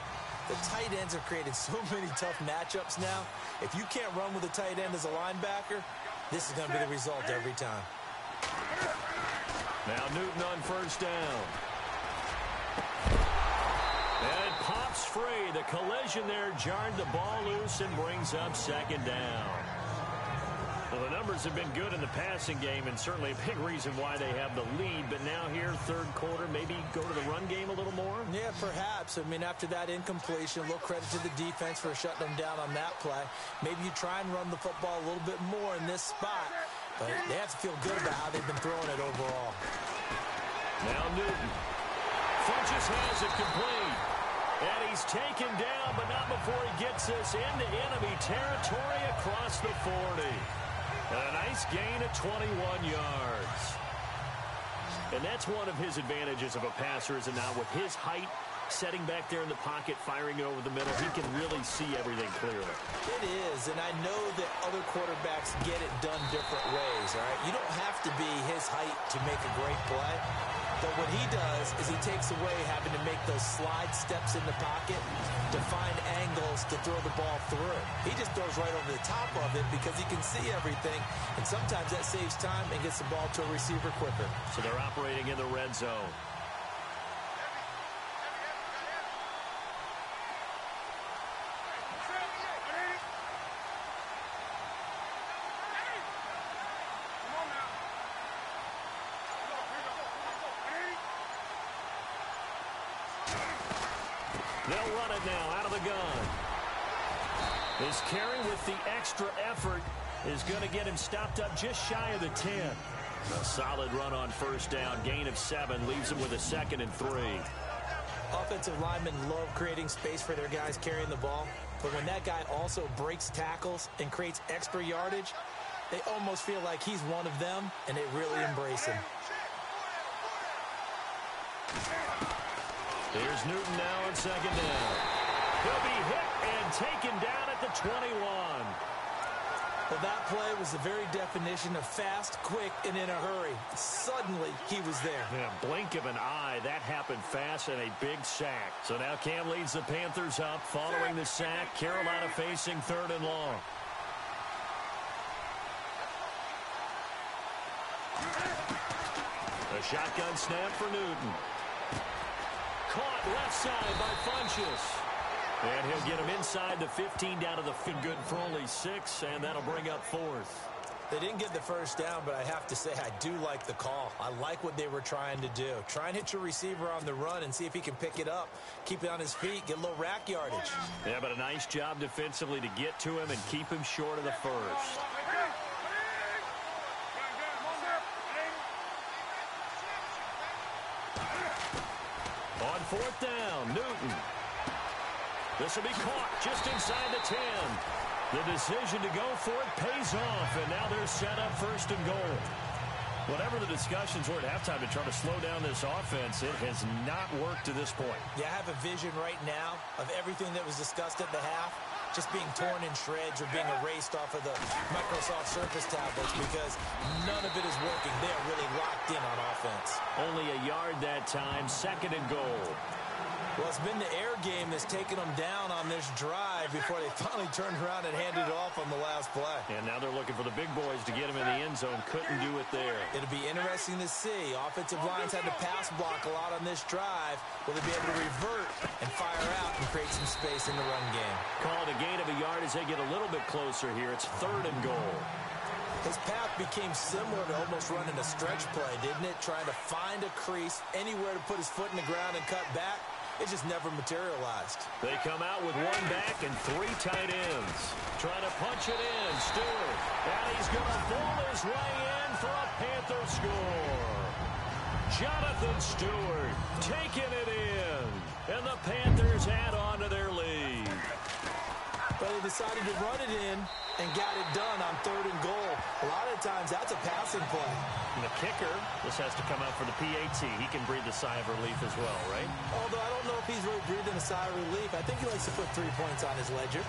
The tight ends have created so many tough matchups now. If you can't run with a tight end as a linebacker, this is going to be the result every time. Now Newton on first down. And it pops free. The collision there jarred the ball loose and brings up second down. Well, the numbers have been good in the passing game, and certainly a big reason why they have the lead. But now here, 3rd quarter, maybe go to the run game a little more? Yeah, perhaps. I mean, after that incompletion, a little credit to the defense for shutting them down on that play. Maybe you try and run the football a little bit more in this spot. But they have to feel good about how they've been throwing it overall. Now Newton. Funches has it complete. And he's taken down, but not before he gets us into enemy territory across the 40. And a nice gain of 21 yards. And that's one of his advantages of a passer, is it not? With his height, setting back there in the pocket, firing it over the middle, he can really see everything clearly. It is, and I know that other quarterbacks get it done different ways, all right? You don't have to be his height to make a great play. But what he does is he takes away having to make those slide steps in the pocket to find angles to throw the ball through. He just throws right over the top of it because he can see everything, and sometimes that saves time and gets the ball to a receiver quicker. So they're operating in the red zone. They'll run it now out of the gun. His carry with the extra effort is going to get him stopped up just shy of the 10. A solid run on first down. Gain of 7 leaves him with a 2nd and 3. Offensive linemen love creating space for their guys carrying the ball. But when that guy also breaks tackles and creates extra yardage, they almost feel like he's one of them, and they really embrace him. Here's Newton now on second down. He'll be hit and taken down at the 21. Well, that play was the very definition of fast, quick, and in a hurry. Suddenly, he was there. Yeah, blink of an eye. That happened fast and a big sack. So now Cam leads the Panthers up following the sack. Carolina facing 3rd and long. A shotgun snap for Newton. Caught left side by Funchess. And he'll get him inside the 15 down to the good for only 6, and that'll bring up 4th. They didn't get the first down, but I have to say I do like the call. I like what they were trying to do. Try and hit your receiver on the run and see if he can pick it up. Keep it on his feet, get a little rack yardage. Yeah, but a nice job defensively to get to him and keep him short of the first. On 4th down, Newton. This will be caught just inside the 10. The decision to go for it pays off, and now they're set up 1st and goal. Whatever the discussions were at halftime to try to slow down this offense, it has not worked to this point. Yeah, I have a vision right now of everything that was discussed at the half just being torn in shreds or being erased off of the Microsoft Surface tablets because none of it is working. They are really locked in on offense. Only a yard that time, 2nd and goal. Well, it's been the air game that's taken them down on this drive before they finally turned around and handed it off on the last play. And now they're looking for the big boys to get him in the end zone. Couldn't do it there. It'll be interesting to see. Offensive lines had to pass block a lot on this drive. Will they be able to revert and fire out and create some space in the run game? Called a gain of a yard as they get a little bit closer here. It's 3rd and goal. His path became similar to almost running a stretch play, didn't it? Trying to find a crease, anywhere to put his foot in the ground and cut back. It just never materialized. They come out with 1 back and 3 tight ends. Trying to punch it in. Stewart. And he's going to pull his way in for a Panther score. Jonathan Stewart taking it in. And the Panthers add on to their lead. But they decided to run it in and got it done on 3rd and goal. A lot of times that's a passing play. And the kicker, this has to come out for the PAT. He can breathe a sigh of relief as well, right? Although I don't know if he's really breathing a sigh of relief. I think he likes to put 3 points on his ledger.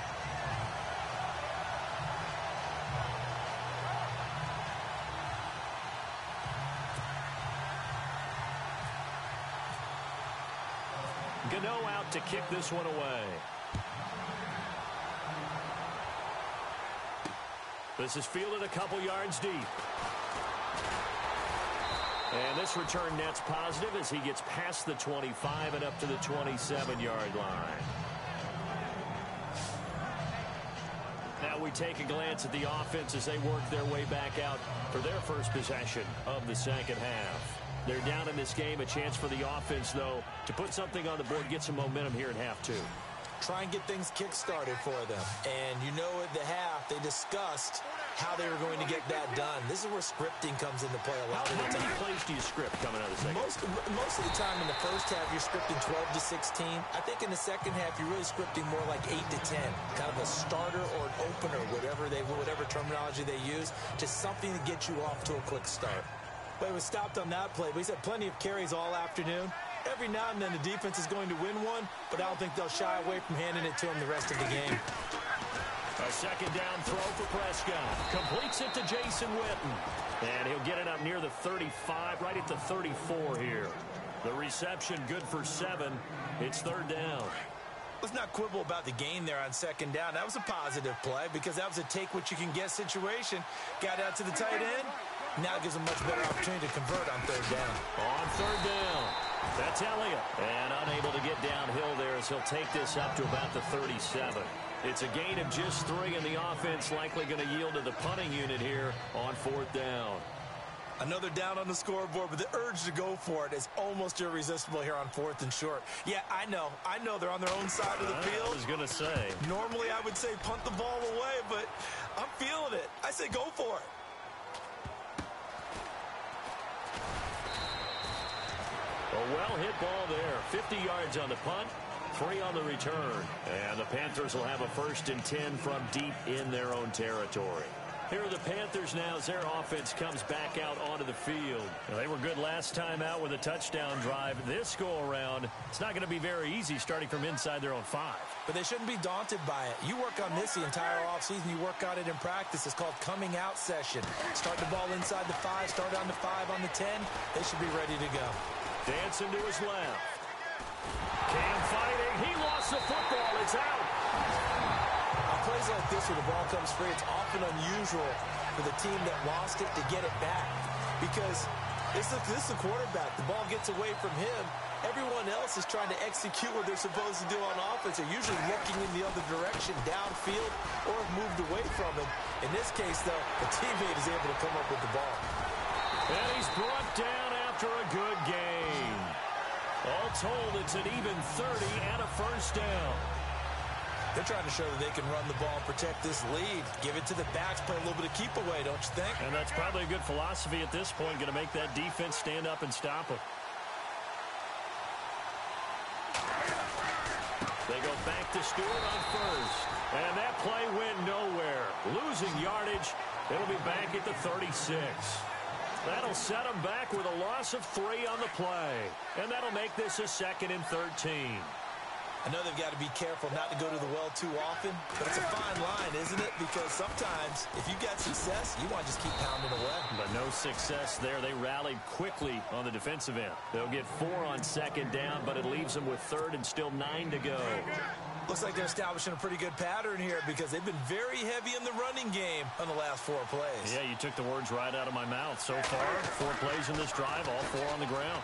Gano out to kick this one away. This is fielded a couple yards deep. And this return net's positive as he gets past the 25 and up to the 27-yard line. Now we take a glance at the offense as they work their way back out for their first possession of the second half. They're down in this game. A chance for the offense, though, to put something on the board, get some momentum here in half 2. Try and get things kick-started for them. And you know at the half, they discussed how they were going to get that done. This is where scripting comes into play a lot of the time. How many plays do you script coming out of the second? Most of the time in the first half, you're scripting 12 to 16. I think in the second half, you're really scripting more like 8 to 10. Kind of a starter or an opener, whatever terminology they use, just something to get you off to a quick start. But it was stopped on that play. But he's had plenty of carries all afternoon. Every now and then the defense is going to win one, but I don't think they'll shy away from handing it to him the rest of the game. A second down throw for Prescott. Completes it to Jason Witten. And he'll get it up near the 35, right at the 34 here. The reception good for 7. It's 3rd down. Let's not quibble about the gain there on second down. That was a positive play because that was a take-what-you-can-get situation. Got out to the tight end. Now gives him much better opportunity to convert on 3rd down. On 3rd down. That's Elliott. And unable to get downhill there as he'll take this up to about the 37. It's a gain of just 3, and the offense likely going to yield to the punting unit here on 4th down. I know they're down on the scoreboard, but the urge to go for it is almost irresistible here on 4th and short. Yeah, I know they're on their own side of the field. I was going to say. Normally I would say punt the ball away, but I'm feeling it. I say go for it. A well-hit ball there. 50 yards on the punt, 3 on the return. And the Panthers will have a 1st and 10 from deep in their own territory. Here are the Panthers now as their offense comes back out onto the field. They were good last time out with a touchdown drive. This go-around, it's not going to be very easy starting from inside their own 5. But they shouldn't be daunted by it. You work on this the entire offseason. You work on it in practice. It's called coming out session. Start the ball inside the 5, start on the 5, on the 10. They should be ready to go. Dancing to his left. Cam fighting. He lost the football. It's out. Plays like this where the ball comes free, it's often unusual for the team that lost it to get it back because this is the quarterback. The ball gets away from him. Everyone else is trying to execute what they're supposed to do on offense. They're usually looking in the other direction, downfield, or have moved away from it. In this case, though, the teammate is able to come up with the ball. And he's brought down after a good game. All told, it's an even 30 and a 1st down. They're trying to show that they can run the ball, protect this lead, give it to the backs, play a little bit of keep away, don't you think? And that's probably a good philosophy at this point, going to make that defense stand up and stop them. They go back to Stewart on 1st. And that play went nowhere. Losing yardage. It'll be back at the 36. That'll set them back with a loss of 3 on the play. And that'll make this a 2nd and 13. I know they've got to be careful not to go to the well too often, but it's a fine line, isn't it? Because sometimes, if you got success, you want to just keep pounding away. But no success there. They rallied quickly on the defensive end. They'll get 4 on 2nd down, but it leaves them with 3rd and still 9 to go. Looks like they're establishing a pretty good pattern here because they've been very heavy in the running game on the last 4 plays. Yeah, you took the words right out of my mouth. So far, 4 plays in this drive, all 4 on the ground.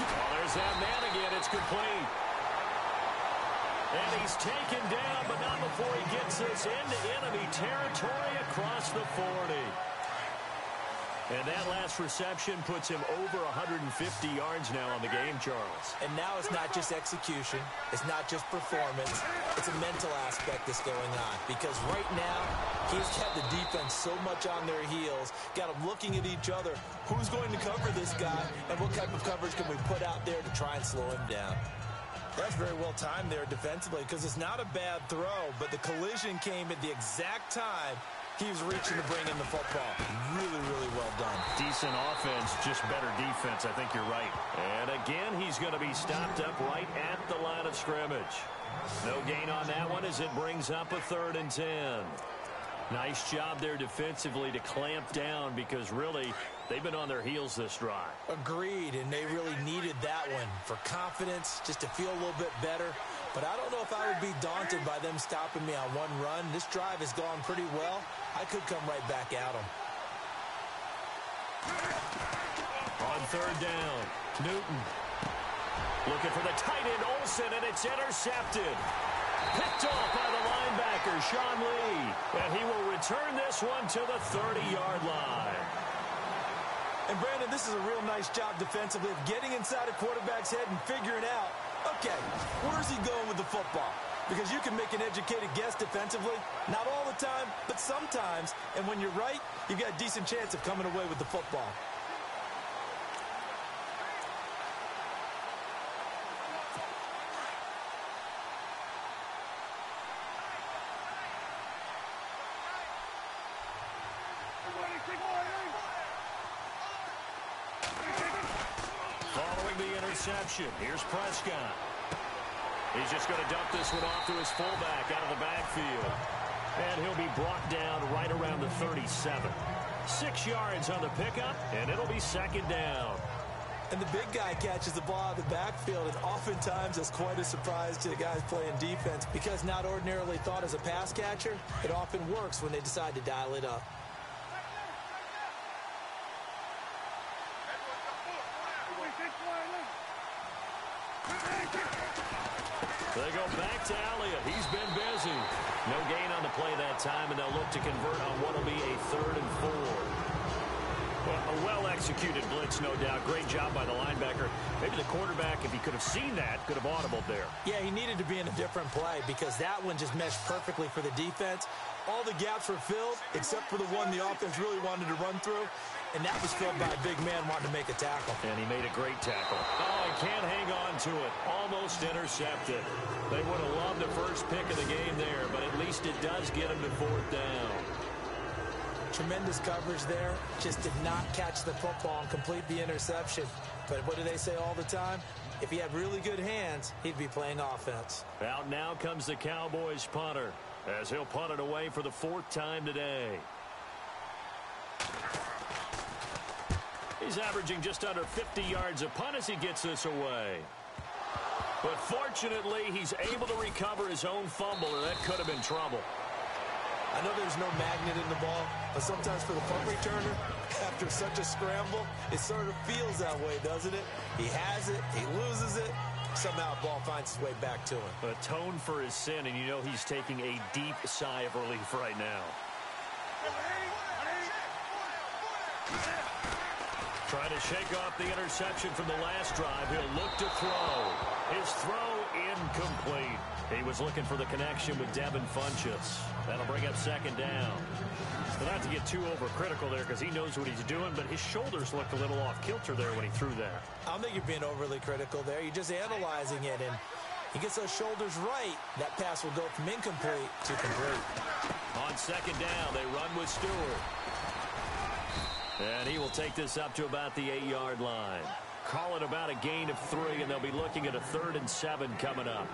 Oh, there's that man again. It's complete. And he's taken down, but not before he gets this into enemy territory across the 40. And that last reception puts him over 150 yards now on the game, Charles. And now it's not just execution. It's not just performance. It's a mental aspect that's going on. Because right now, he's kept the defense so much on their heels, got them looking at each other. Who's going to cover this guy, and what type of coverage can we put out there to try and slow him down? That's very well timed there defensively because it's not a bad throw, but the collision came at the exact time he was reaching to bring in the football. Really, really well done. Decent offense, just better defense. I think you're right. And again, he's going to be stopped up right at the line of scrimmage. No gain on that one as it brings up a 3rd and 10. Nice job there defensively to clamp down because really they've been on their heels this drive. Agreed, and they really needed that one for confidence, just to feel a little bit better. But I don't know if I would be daunted by them stopping me on one run. This drive has gone pretty well. I could come right back at them. On 3rd down, Newton looking for the tight end Olsen, and it's intercepted. Picked off by the linebacker, Sean Lee. And he will return this one to the 30-yard line. And, Brandon, this is a real nice job defensively of getting inside a quarterback's head and figuring out, okay, where's he going with the football? Because you can make an educated guess defensively. Not all the time, but sometimes. And when you're right, you've got a decent chance of coming away with the football. Following the interception, here's Prescott. He's just going to dump this one off to his fullback out of the backfield. And he'll be brought down right around the 37. 6 yards on the pickup, and it'll be 2nd down. And the big guy catches the ball out of the backfield, and oftentimes it's quite a surprise to the guys playing defense because not ordinarily thought as a pass catcher, it often works when they decide to dial it up. They go back to Elliott. He's been busy. No gain on the play that time, and they'll look to convert on what will be a 3rd and 4. Well, a well-executed blitz, no doubt. Great job by the linebacker. Maybe the quarterback, if he could have seen that, could have audibled there. Yeah, he needed to be in a different play because that one just meshed perfectly for the defense. All the gaps were filled except for the one the offense really wanted to run through, and that was filled by a big man wanting to make a tackle. And he made a great tackle. Oh, he can't hang on to it. Almost intercepted. They would have loved the first pick of the game there, but at least it does get him to 4th down. Tremendous coverage there. Just did not catch the football and complete the interception. But what do they say all the time? If he had really good hands, he'd be playing offense. Out now comes the Cowboys punter, as he'll punt it away for the 4th time today. He's averaging just under 50 yards a punt as he gets this away. But fortunately, he's able to recover his own fumble, or that could have been trouble. I know there's no magnet in the ball, but sometimes for the punt returner, after such a scramble, it sort of feels that way, doesn't it? He has it, he loses it, somehow the ball finds its way back to him. Atone for his sin, and you know he's taking a deep sigh of relief right now. Trying to shake off the interception from the last drive. He'll look to throw. His throw incomplete. He was looking for the connection with Devin Funchess. That'll bring up 2nd down. But not to get too overcritical there because he knows what he's doing, but his shoulders looked a little off kilter there when he threw that. I don't think you're being overly critical there. You're just analyzing it, and he gets those shoulders right. That pass will go from incomplete to complete. On 2nd down, they run with Stewart. And he will take this up to about the 8-yard line. Call it about a gain of 3, and they'll be looking at a 3rd and 7 coming up.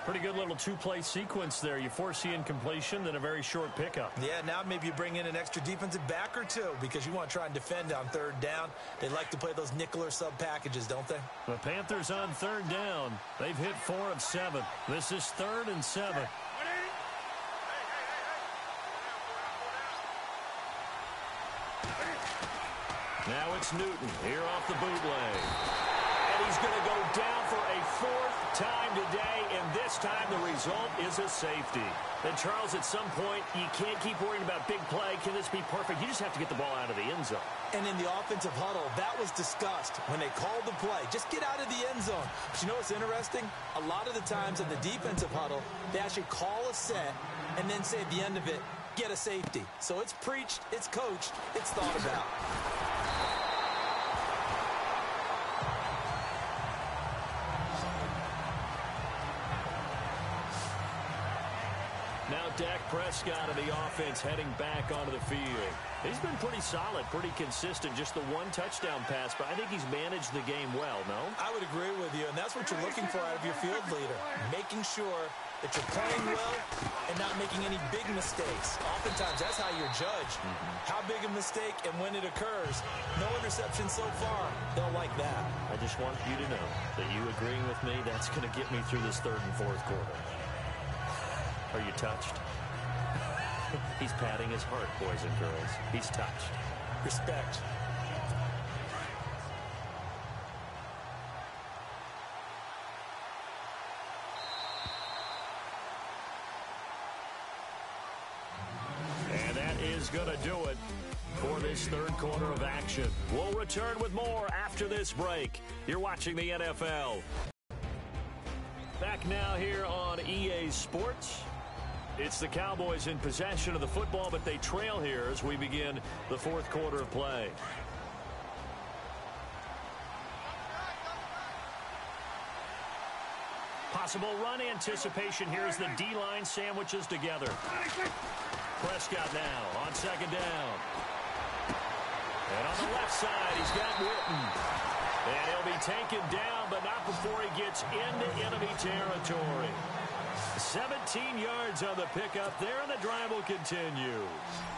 Pretty good little 2-play sequence there. You force the incompletion, then a very short pickup. Yeah, now maybe you bring in an extra defensive back or two because you want to try and defend on 3rd down. They like to play those nickel or sub packages, don't they? The Panthers on 3rd down. They've hit 4 of 7. This is 3rd and 7. Now it's Newton here off the bootleg. And he's going to go down for a 4th time today, and this time the result is a safety. And Charles, at some point, you can't keep worrying about big play. Can this be perfect? You just have to get the ball out of the end zone. And in the offensive huddle, that was discussed when they called the play. Just get out of the end zone. But you know what's interesting? A lot of the times in the defensive huddle, they actually call a set and then say at the end of it, get a safety. So it's preached, it's coached, it's thought about. Now Dak Prescott of the offense heading back onto the field. He's been pretty solid, pretty consistent. Just the 1 touchdown pass, but I think he's managed the game well, no? I would agree with you, and that's what you're looking for out of your field leader. Making sure that you're playing well and not making any big mistakes. Oftentimes, that's how you're judged. How big a mistake and when it occurs. No interception so far. They'll like that. I just want you to know that you agreeing with me, that's going to get me through this 3rd and 4th quarter. Are you touched? He's patting his heart, boys and girls. He's touched. Respect. And that is going to do it for this 3rd quarter of action. We'll return with more after this break. You're watching the NFL. Back now here on EA Sports. It's the Cowboys in possession of the football, but they trail here as we begin the 4th quarter of play. Possible run anticipation here as the D-line sandwiches together. Prescott now on 2nd down. And on the left side, he's got Witten. And he'll be taken down, but not before he gets into enemy territory. 17 yards on the pickup there, and the drive will continue.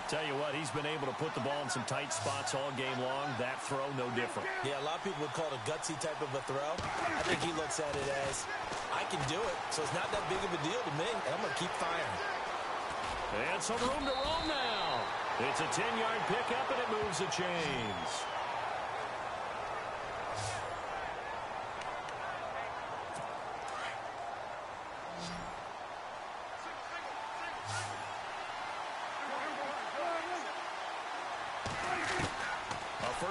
Tell you what, he's been able to put the ball in some tight spots all game long. That throw, no different. Yeah, a lot of people would call it a gutsy type of a throw. I think he looks at it as, I can do it, so it's not that big of a deal to me, and I'm going to keep firing. And some room to roam now. It's a 10-yard pickup, and it moves the chains.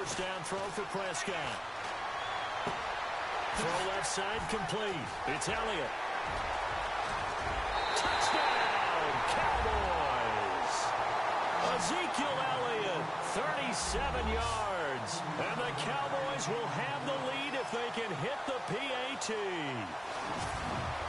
first down throw for Prescott. Throw left side complete. It's Elliott. Touchdown, Cowboys. Ezekiel Elliott, 37 yards. And the Cowboys will have the lead if they can hit the PAT.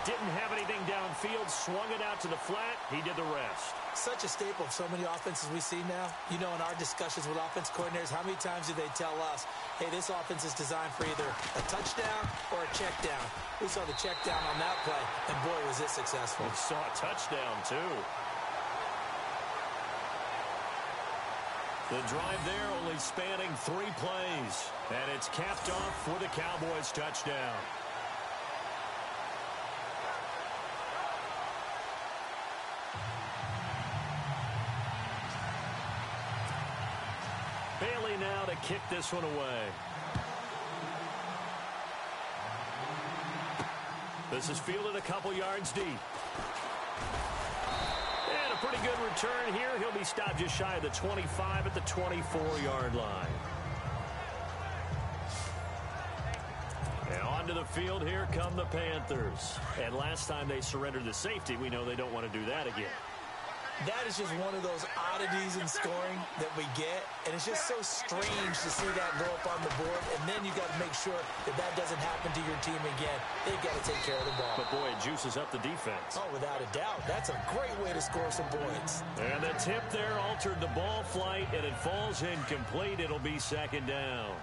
Didn't have anything downfield, swung it out to the flat. He did the rest. Such a staple of so many offenses we see now. You know, in our discussions with offense coordinators, how many times do they tell us, hey, this offense is designed for either a touchdown or a check down. We saw the check down on that play, and boy, was it successful. We saw a touchdown, too. The drive there only spanning 3 plays, and it's capped off for the Cowboys touchdown. Bailey now to kick this one away. This is fielded a couple yards deep. And a pretty good return here. He'll be stopped just shy of the 25 at the 24-yard line. And onto the field, here come the Panthers. And last time they surrendered the safety, we know they don't want to do that again. That is just one of those oddities in scoring that we get, and it's just so strange to see that go up on the board, and then you got to make sure that that doesn't happen to your team again. They've got to take care of the ball. But, boy, it juices up the defense. Oh, without a doubt. That's a great way to score some points. And the tip there altered the ball flight, and it falls incomplete. It'll be second down.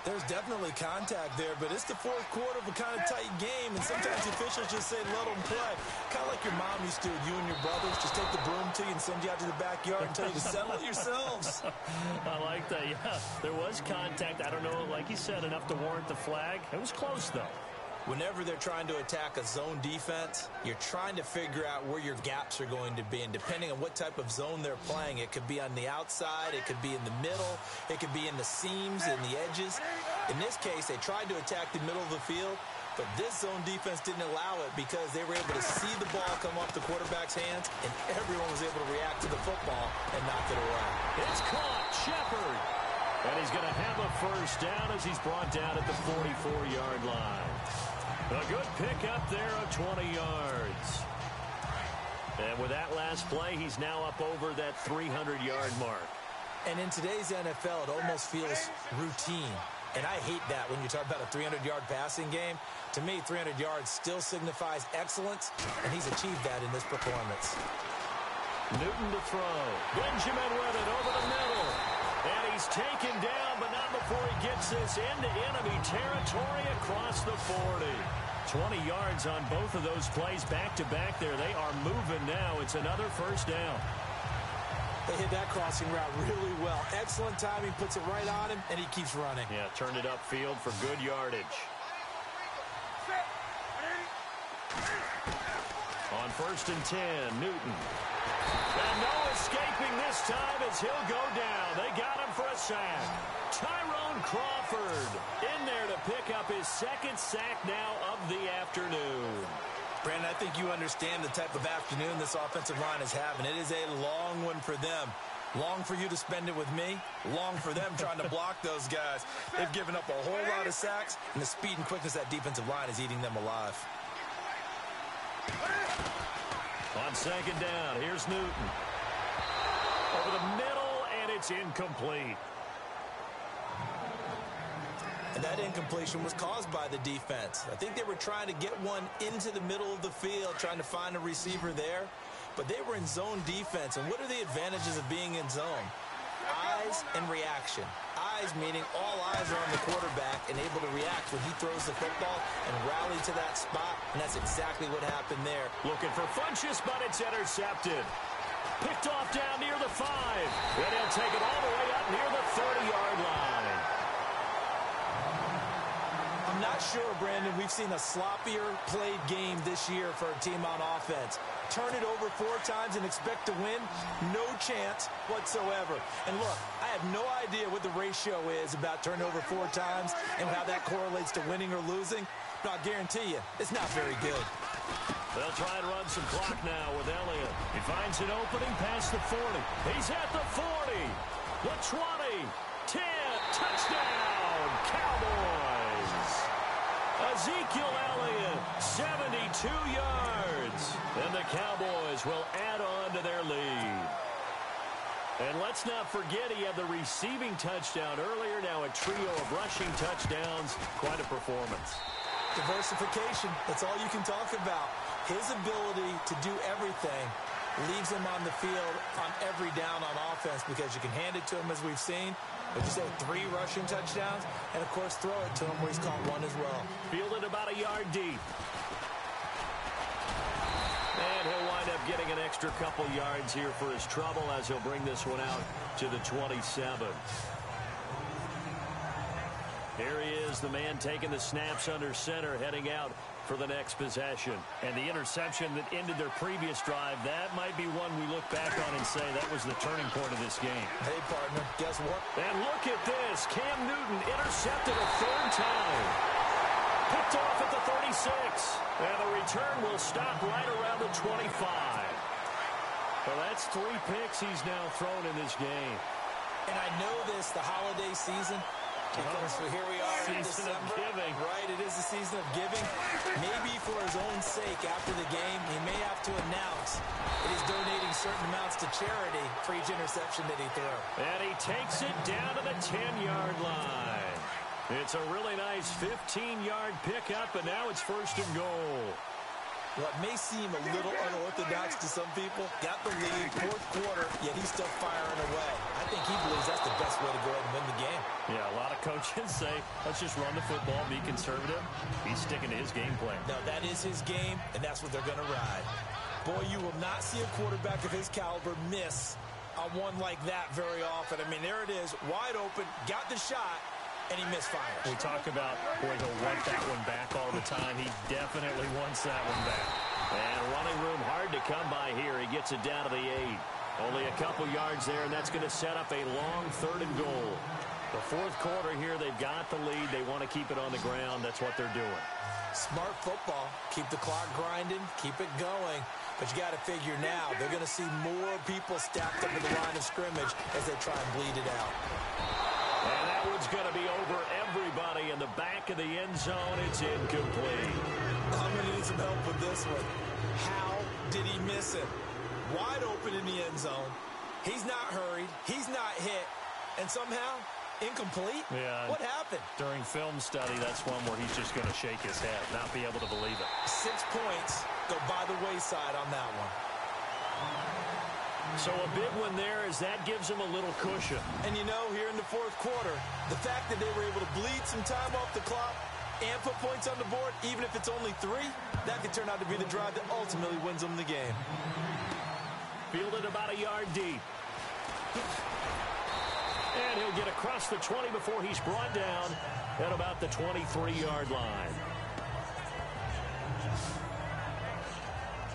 There's definitely contact there, but it's the fourth quarter of a kind of tight game, and sometimes the officials just say, let them play. Kind of like your mom used to, you and your brothers, just take the broom to you and send you out to the backyard and tell you to settle it yourselves. I like that, yeah. There was contact. I don't know, like you said, enough to warrant the flag. It was close, though. Whenever they're trying to attack a zone defense, you're trying to figure out where your gaps are going to be. And depending on what type of zone they're playing, it could be on the outside, it could be in the middle, it could be in the seams and the edges. In this case, they tried to attack the middle of the field, but this zone defense didn't allow it because they were able to see the ball come off the quarterback's hands, and everyone was able to react to the football and knock it away. It's caught, Shepard. And he's going to have a first down as he's brought down at the 44-yard line. A good pickup there of 20 yards. And with that last play, he's now up over that 300-yard mark. And in today's NFL, it almost feels routine. And I hate that when you talk about a 300-yard passing game. To me, 300 yards still signifies excellence, and he's achieved that in this performance. Newton to throw. Benjamin with it over the middle. And he's taken down, but not before he gets this into enemy territory across the 40. 20 yards on both of those plays back-to-back there. They are moving now. It's another first down. They hit that crossing route really well. Excellent timing, puts it right on him, and he keeps running. Yeah, turned it upfield for good yardage. On 1st and 10, Newton. And no escaping this time as he'll go down. They got him for a sack. Tyrone Crawford in there to pick up his second sack now of the afternoon. Brandon, I think you understand the type of afternoon this offensive line is having. It is a long one for them. Long for you to spend it with me. Long for them trying to block those guys. They've given up a whole lot of sacks, and the speed and quickness of that defensive line is eating them alive. On second down, here's Newton. Over the middle, and it's incomplete. And that incompletion was caused by the defense. I think they were trying to get one into the middle of the field, trying to find a receiver there. But they were in zone defense. And what are the advantages of being in zone? Eyes and reaction. Eyes meaning all eyes are on the quarterback and able to react when he throws the football and rally to that spot. And that's exactly what happened there. Looking for Funchess, but it's intercepted. Picked off down near the 5. And he'll take it all the way up near the 30-yard line. I'm not sure, Brandon, we've seen a sloppier played game this year for a team on offense. Turn it over 4 times and expect to win? No chance whatsoever. And look, I have no idea what the ratio is about turnover 4 times and how that correlates to winning or losing. But I'll guarantee you, it's not very good. They'll try and run some clock now with Elliott. He finds an opening past the 40. He's at the 40. The 20. 10, touchdown, Cowboys. Ezekiel Elliott, 72 yards. And the Cowboys will add on to their lead. And let's not forget he had the receiving touchdown earlier. Now a trio of rushing touchdowns. Quite a performance. Diversification, that's all you can talk about. His ability to do everything leaves him on the field on every down on offense because you can hand it to him as we've seen. Like you said, 3 rushing touchdowns, and of course throw it to him where he's caught 1 as well. Fielded about a yard deep. And he'll wind up getting an extra couple yards here for his trouble as he'll bring this one out to the 27. Here he is, the man taking the snaps under center, heading out for the next possession. And the interception that ended their previous drive, that might be one we look back on and say that was the turning point of this game. Hey, partner, guess what? And look at this. Cam Newton intercepted a 3rd time. Picked off at the 36. And the return will stop right around the 25. Well, that's 3 picks he's now thrown in this game. And I know this, the holiday season, because here we are in Season of December. giving. Right, it is the season of giving. Maybe for his own sake after the game, he may have to announce that he's donating certain amounts to charity for each interception that he threw. And he takes it down to the 10-yard line. It's a really nice 15-yard pickup, and now it's 1st and goal. What may seem a little unorthodox to some people, got the lead, 4th quarter, yet he's still firing away. I think he believes that's the best way to go ahead and win the game. Yeah, a lot of coaches say, let's just run the football, be conservative. He's sticking to his game plan. No, that is his game, and that's what they're going to ride. Boy, you will not see a quarterback of his caliber miss on one like that very often. I mean, there it is, wide open, got the shot, and he misfires. We talk about, boy, he'll want that one back all the time. He definitely wants that one back. And running room hard to come by here. He gets it down to the 8. Only a couple yards there, and that's going to set up a long 3rd and goal. The 4th quarter here, they've got the lead. They want to keep it on the ground. That's what they're doing. Smart football. Keep the clock grinding. Keep it going. But you got to figure now, they're going to see more people stacked up at the line of scrimmage as they try and bleed it out. And that one's going to be over everybody in the back of the end zone. It's incomplete. I'm going to need some help with this one. How did he miss it? Wide open in the end zone. He's not hurried. He's not hit. And somehow, incomplete? Yeah. What happened? During film study, that's one where he's just going to shake his head, not be able to believe it. 6 points go by the wayside on that one. So a big one there as that gives him a little cushion. And you know, here in the 4th quarter, the fact that they were able to bleed some time off the clock and put points on the board, even if it's only 3, that could turn out to be the drive that ultimately wins them the game. Fielded about a yard deep. And he'll get across the 20 before he's brought down at about the 23-yard line.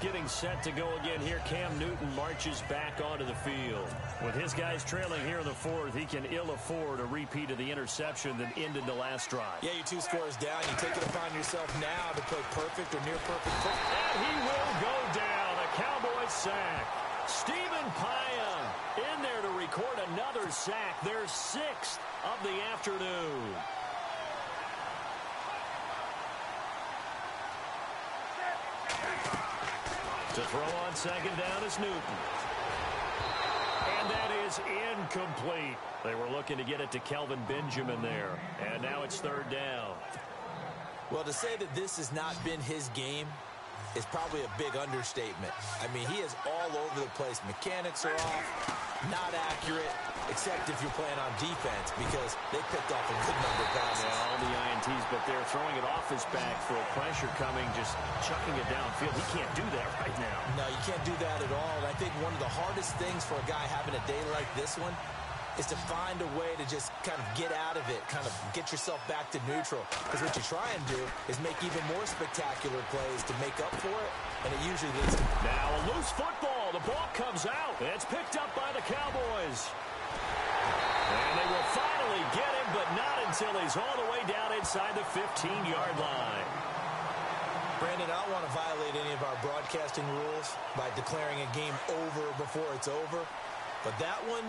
Getting set to go again here. Cam Newton marches back onto the field. With his guys trailing here in the 4th, he can ill afford a repeat of the interception that ended the last drive. Yeah, you're 2 scores down. You take it upon yourself now to play perfect or near perfect football. And he will go down. A Cowboys sack. Stephen Paya in there to record another sack. Their 6th of the afternoon. To throw on 2nd down is Newton. And that is incomplete. They were looking to get it to Kelvin Benjamin there. And now it's 3rd down. Well, to say that this has not been his game is probably a big understatement. I mean, he is all over the place. Mechanics are off, not accurate, except if you're playing on defense because they picked off a good number of passes. Yeah, all the INTs, but they're throwing it off his back for a pressure coming, just chucking it downfield. He can't do that right now. No, you can't do that at all. And I think one of the hardest things for a guy having a day like this one is to find a way to just kind of get out of it, kind of get yourself back to neutral. Because what you try and do is make even more spectacular plays to make up for it, and it usually leads to... Now a loose football. The ball comes out. It's picked up by the Cowboys. And they will finally get him, but not until he's all the way down inside the 15-yard line. Brandon, I don't want to violate any of our broadcasting rules by declaring a game over before it's over, but that one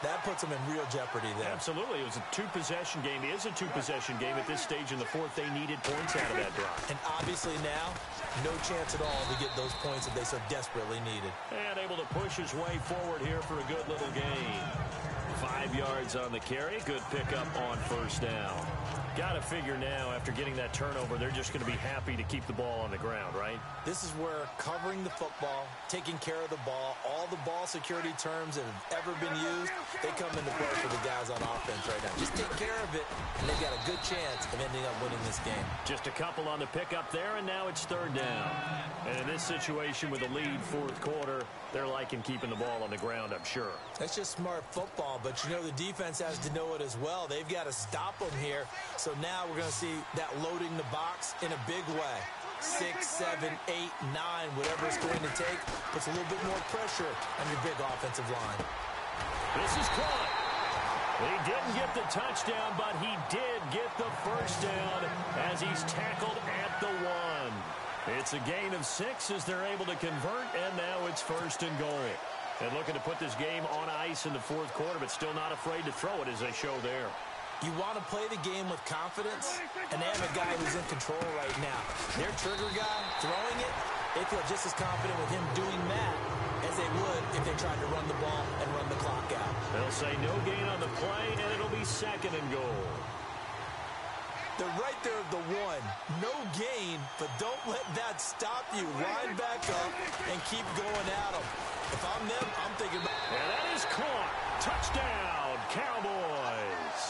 That puts them in real jeopardy there. Absolutely. It was a two-possession game. It is a two-possession game. At this stage in the fourth, they needed points out of that drive. And obviously now, no chance at all to get those points that they so desperately needed. And able to push his way forward here for a good little gain. 5 yards on the carry. Good pickup on first down. Got to figure now, after getting that turnover, they're just going to be happy to keep the ball on the ground, right? This is where covering the football, taking care of the ball, all the ball security terms that have ever been used, they come into play for the guys on offense right now. Just take care of it, and they've got a good chance of ending up winning this game. Just a couple on the pickup there, and now it's third down. And in this situation with a lead fourth quarter, they're liking keeping the ball on the ground, I'm sure. That's just smart football, but you know the defense has to know it as well. They've got to stop them here. So now we're going to see that loading the box in a big way. 6, 7, 8, 9, whatever it's going to take, puts a little bit more pressure on your big offensive line. This is caught. He didn't get the touchdown, but he did get the first down as he's tackled at the 1. It's a gain of 6 as they're able to convert, and now it's first and goal. And looking to put this game on ice in the fourth quarter, but still not afraid to throw it as they show there. You want to play the game with confidence, and they have a guy who's in control right now. Their trigger guy, throwing it, they feel just as confident with him doing that as they would if they tried to run the ball and run the clock out. They'll say no gain on the play, and it'll be second and goal. They're right there at the 1. No gain, but don't let that stop you. Line back up and keep going at them. If I'm them, I'm thinking about... And that is caught. Touchdown, Cowboys.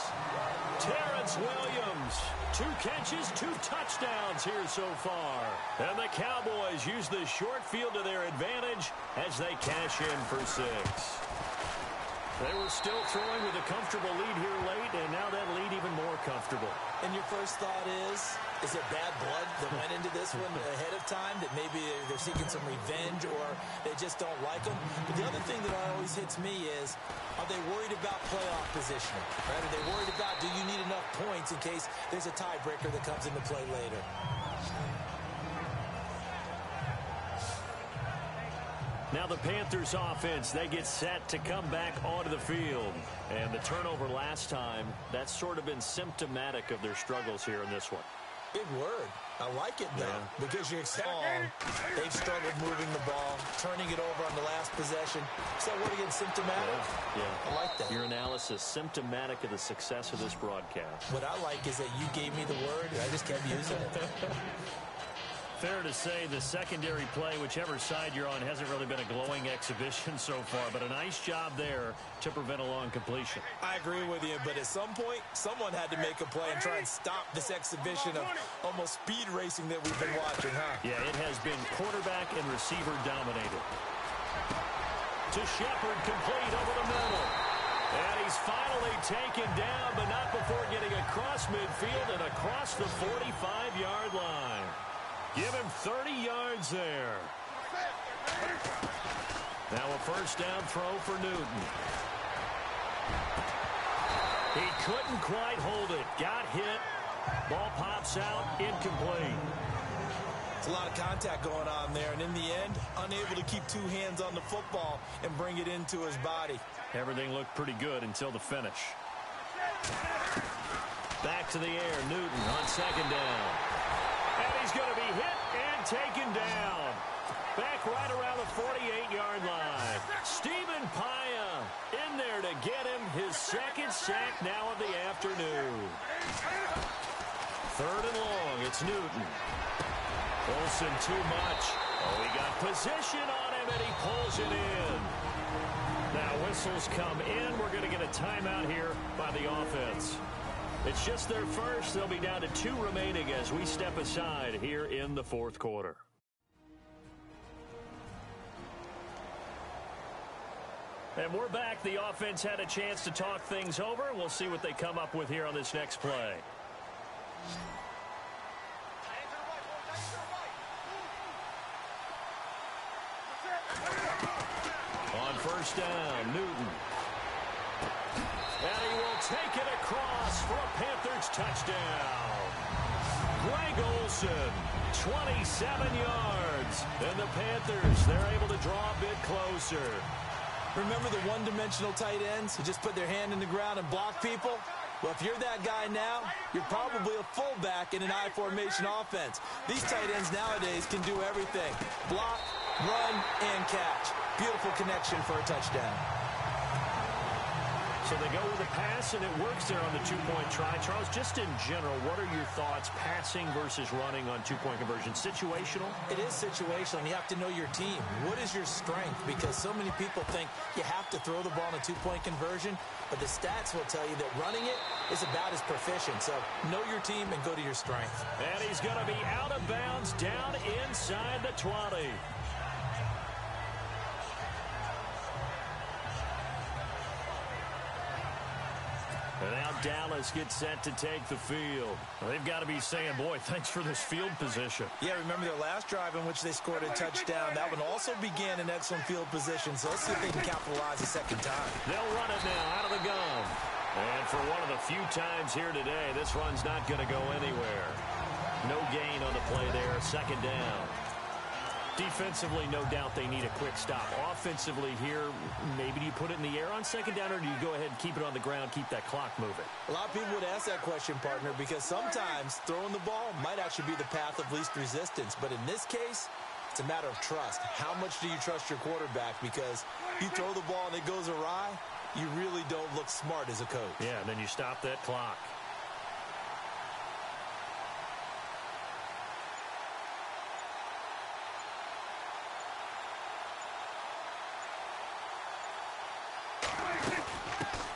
Terrence Williams, 2 catches, 2 touchdowns here so far. And the Cowboys use the short field to their advantage as they cash in for 6. They were still throwing with a comfortable lead here late, and now that lead even more comfortable. And your first thought is it bad blood that went into this one ahead of time, that maybe they're seeking some revenge or they just don't like them? But the other thing that always hits me is, are they worried about playoff positioning? Right? Are they worried about, do you need enough points in case there's a tiebreaker that comes into play later? Now the Panthers offense, they get set to come back onto the field. And the turnover last time, that's sort of been symptomatic of their struggles here in this one. Big word. I like it, though, because you're they've struggled moving the ball, turning it over on the last possession. Is that word again, symptomatic? Yeah. I like that. Your analysis, symptomatic of the success of this broadcast. What I like is that you gave me the word, and I just kept using it. Fair to say the secondary play, whichever side you're on, hasn't really been a glowing exhibition so far, but a nice job there to prevent a long completion. I agree with you, but at some point, someone had to make a play and try and stop this exhibition of almost speed racing that we've been watching, huh? Yeah, it has been quarterback and receiver dominated. To Shepard, complete over the middle. And he's finally taken down, but not before getting across midfield and across the 45-yard line. Give him 30 yards there. Now a first down throw for Newton. He couldn't quite hold it. Got hit. Ball pops out. Incomplete. It's a lot of contact going on there, and in the end, unable to keep 2 hands on the football and bring it into his body. Everything looked pretty good until the finish. Back to the air. Newton on second down. And he's going to be hit and taken down. Back right around the 48-yard line. Stephen Paya in there to get him his second sack now of the afternoon. Third and long. It's Newton. Olsen too much. Oh, he got position on him, and he pulls it in. Now whistles come in. We're going to get a timeout here by the offense. It's just their first. They'll be down to 2 remaining as we step aside here in the fourth quarter. And we're back. The offense had a chance to talk things over. We'll see what they come up with here on this next play. On first down, Newton. And he will take it across for a Panthers touchdown. Greg Olsen, 27 yards. And the Panthers, they're able to draw a bit closer. Remember the one-dimensional tight ends who just put their hand in the ground and block people? Well, if you're that guy now, you're probably a fullback in an I formation offense. These tight ends nowadays can do everything. Block, run, and catch. Beautiful connection for a touchdown. So they go with a pass, and it works there on the two-point try. Charles, just in general, what are your thoughts passing versus running on two-point conversion? Situational? It is situational, and you have to know your team. What is your strength? Because so many people think you have to throw the ball in a two-point conversion, but the stats will tell you that running it is about as proficient. So know your team and go to your strength. And he's going to be out of bounds down inside the 20. And now Dallas gets set to take the field. Well, they've got to be saying, boy, thanks for this field position. Yeah, remember their last drive in which they scored a touchdown. That one also began in excellent field position, so let's see if they can capitalize a second time. They'll run it now out of the gun. And for one of the few times here today, this run's not going to go anywhere. No gain on the play there, second down. Defensively, no doubt they need a quick stop. Offensively here, maybe do you put it in the air on second down, or do you go ahead and keep it on the ground, keep that clock moving? A lot of people would ask that question, partner, because sometimes throwing the ball might actually be the path of least resistance. But in this case, it's a matter of trust. How much do you trust your quarterback? Because you throw the ball and it goes awry, you really don't look smart as a coach. Yeah, and then you stop that clock.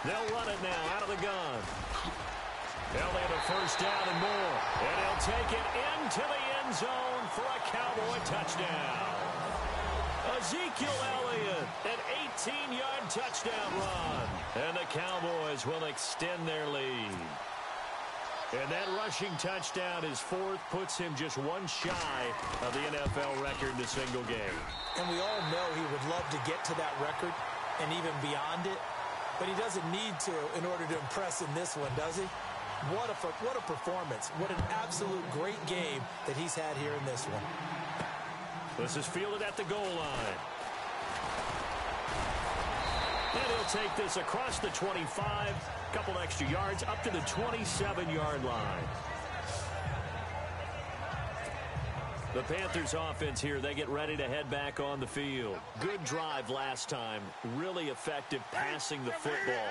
They'll run it now out of the gun. They'll have a first down and more. And he'll take it into the end zone for a Cowboy touchdown. Ezekiel Elliott, an 18-yard touchdown run. And the Cowboys will extend their lead. And that rushing touchdown, his fourth, puts him just one shy of the NFL record in a single game. And we all know he would love to get to that record and even beyond it. But he doesn't need to in order to impress in this one, does he? What a performance. What an absolute great game that he's had here in this one. This is fielded at the goal line. And he'll take this across the 25, a couple extra yards, up to the 27-yard line. The Panthers offense here, they get ready to head back on the field. Good drive last time. Really effective passing the football.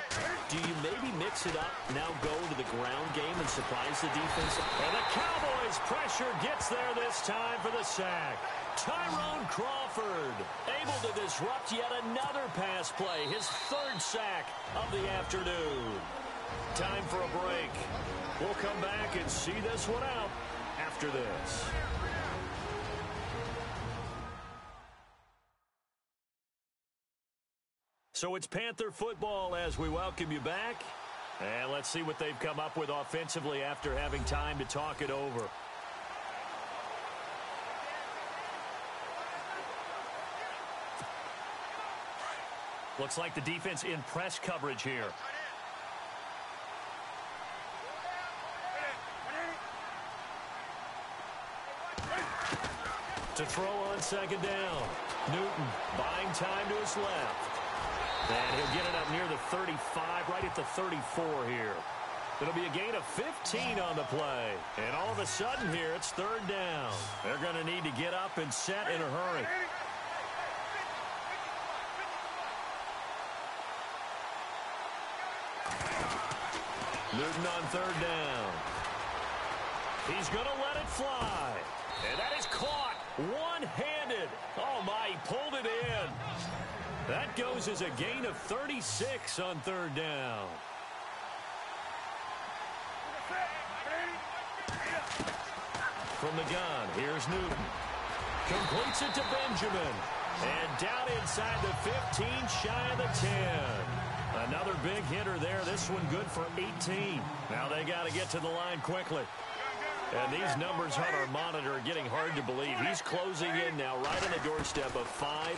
Do you maybe mix it up, now go to the ground game and surprise the defense? And the Cowboys pressure gets there this time for the sack. Tyrone Crawford able to disrupt yet another pass play. His third sack of the afternoon. Time for a break. We'll come back and see this one out after this. So it's Panther football as we welcome you back. And let's see what they've come up with offensively after having time to talk it over. Looks like the defense in press coverage here. To throw on second down. Newton buying time to his left. And he'll get it up near the 35, right at the 34 here. It'll be a gain of 15 on the play. And all of a sudden here, it's third down. They're going to need to get up and set in a hurry. Newton on third down. He's going to let it fly. And that is caught one-handed. Oh, my, he pulled it in. That goes as a gain of 36 on third down. From the gun, here's Newton. Completes it to Benjamin. And down inside the 15, shy of the 10. Another big hitter there. This one good for 18. Now they got to get to the line quickly. And these numbers on our monitor are getting hard to believe. He's closing in now right on the doorstep of 500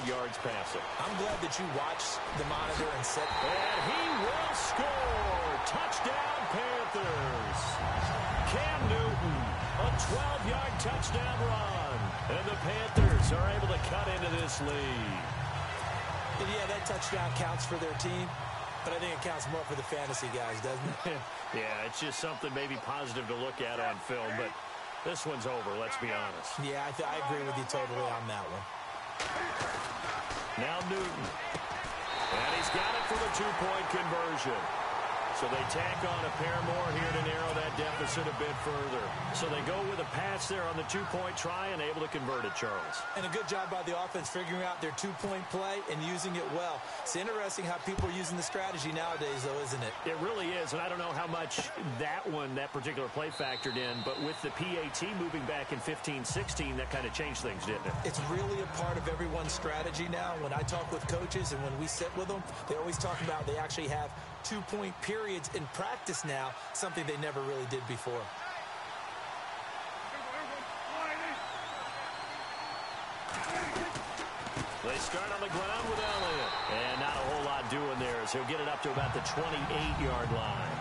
yards passing. I'm glad that you watched the monitor and said... And he will score! Touchdown, Panthers! Cam Newton, a 12-yard touchdown run. And the Panthers are able to cut into this lead. Yeah, that touchdown counts for their team, but I think it counts more for the fantasy guys, doesn't it? Yeah, it's just something maybe positive to look at on film, but this one's over, let's be honest. Yeah, I agree with you totally on that one. Now Newton. And he's got it for the two-point conversion. So they tack on a pair more here to narrow that deficit a bit further. So they go with a pass there on the two-point try and able to convert it, Charles. And a good job by the offense figuring out their two-point play and using it well. It's interesting how people are using the strategy nowadays, though, isn't it? It really is, and I don't know how much that particular play factored in, but with the PAT moving back in 15-16, that kind of changed things, didn't it? It's really a part of everyone's strategy now. When I talk with coaches and when we sit with them, they always talk about they actually have two-point periods in practice now, something they never really did before. They start on the ground with Elliott. And not a whole lot doing there as he'll get it up to about the 28-yard line.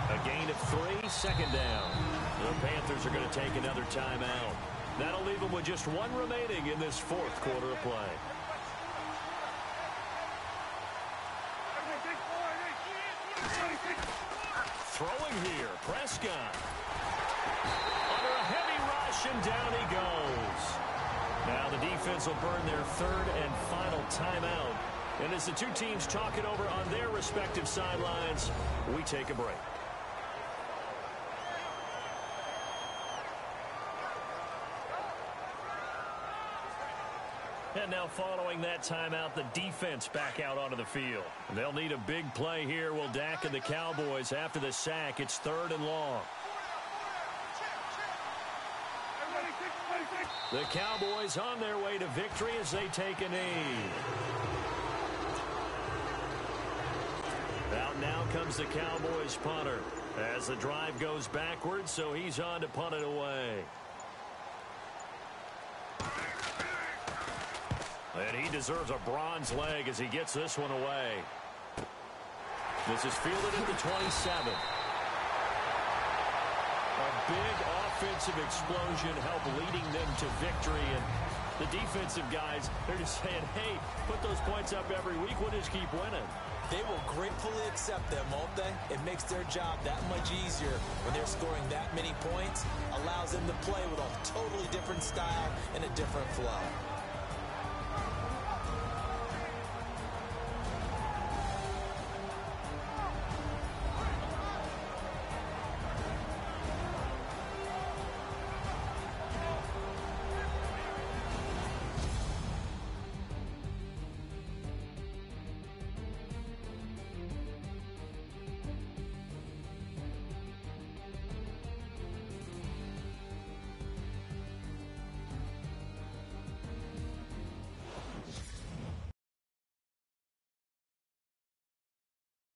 A gain of 3, second down. The Panthers are going to take another timeout. That'll leave them with just one remaining in this fourth quarter of play. Throwing here, Prescott. Under a heavy rush, and down he goes. Now the defense will burn their third and final timeout. And as the two teams talk it over on their respective sidelines, we take a break. And now following that timeout, the defense back out onto the field. They'll need a big play here. Will Dak and the Cowboys after the sack. It's 3rd and long. The Cowboys on their way to victory as they take a knee. Out now comes the Cowboys punter as the drive goes backwards, so he's on to punt it away. And he deserves a bronze leg as he gets this one away. This is fielded at the 27. A big offensive explosion helped leading them to victory. And the defensive guys, they're just saying, hey, put those points up every week. We'll just keep winning. They will gratefully accept them, won't they? It makes their job that much easier when they're scoring that many points. Allows them to play with a totally different style and a different flow.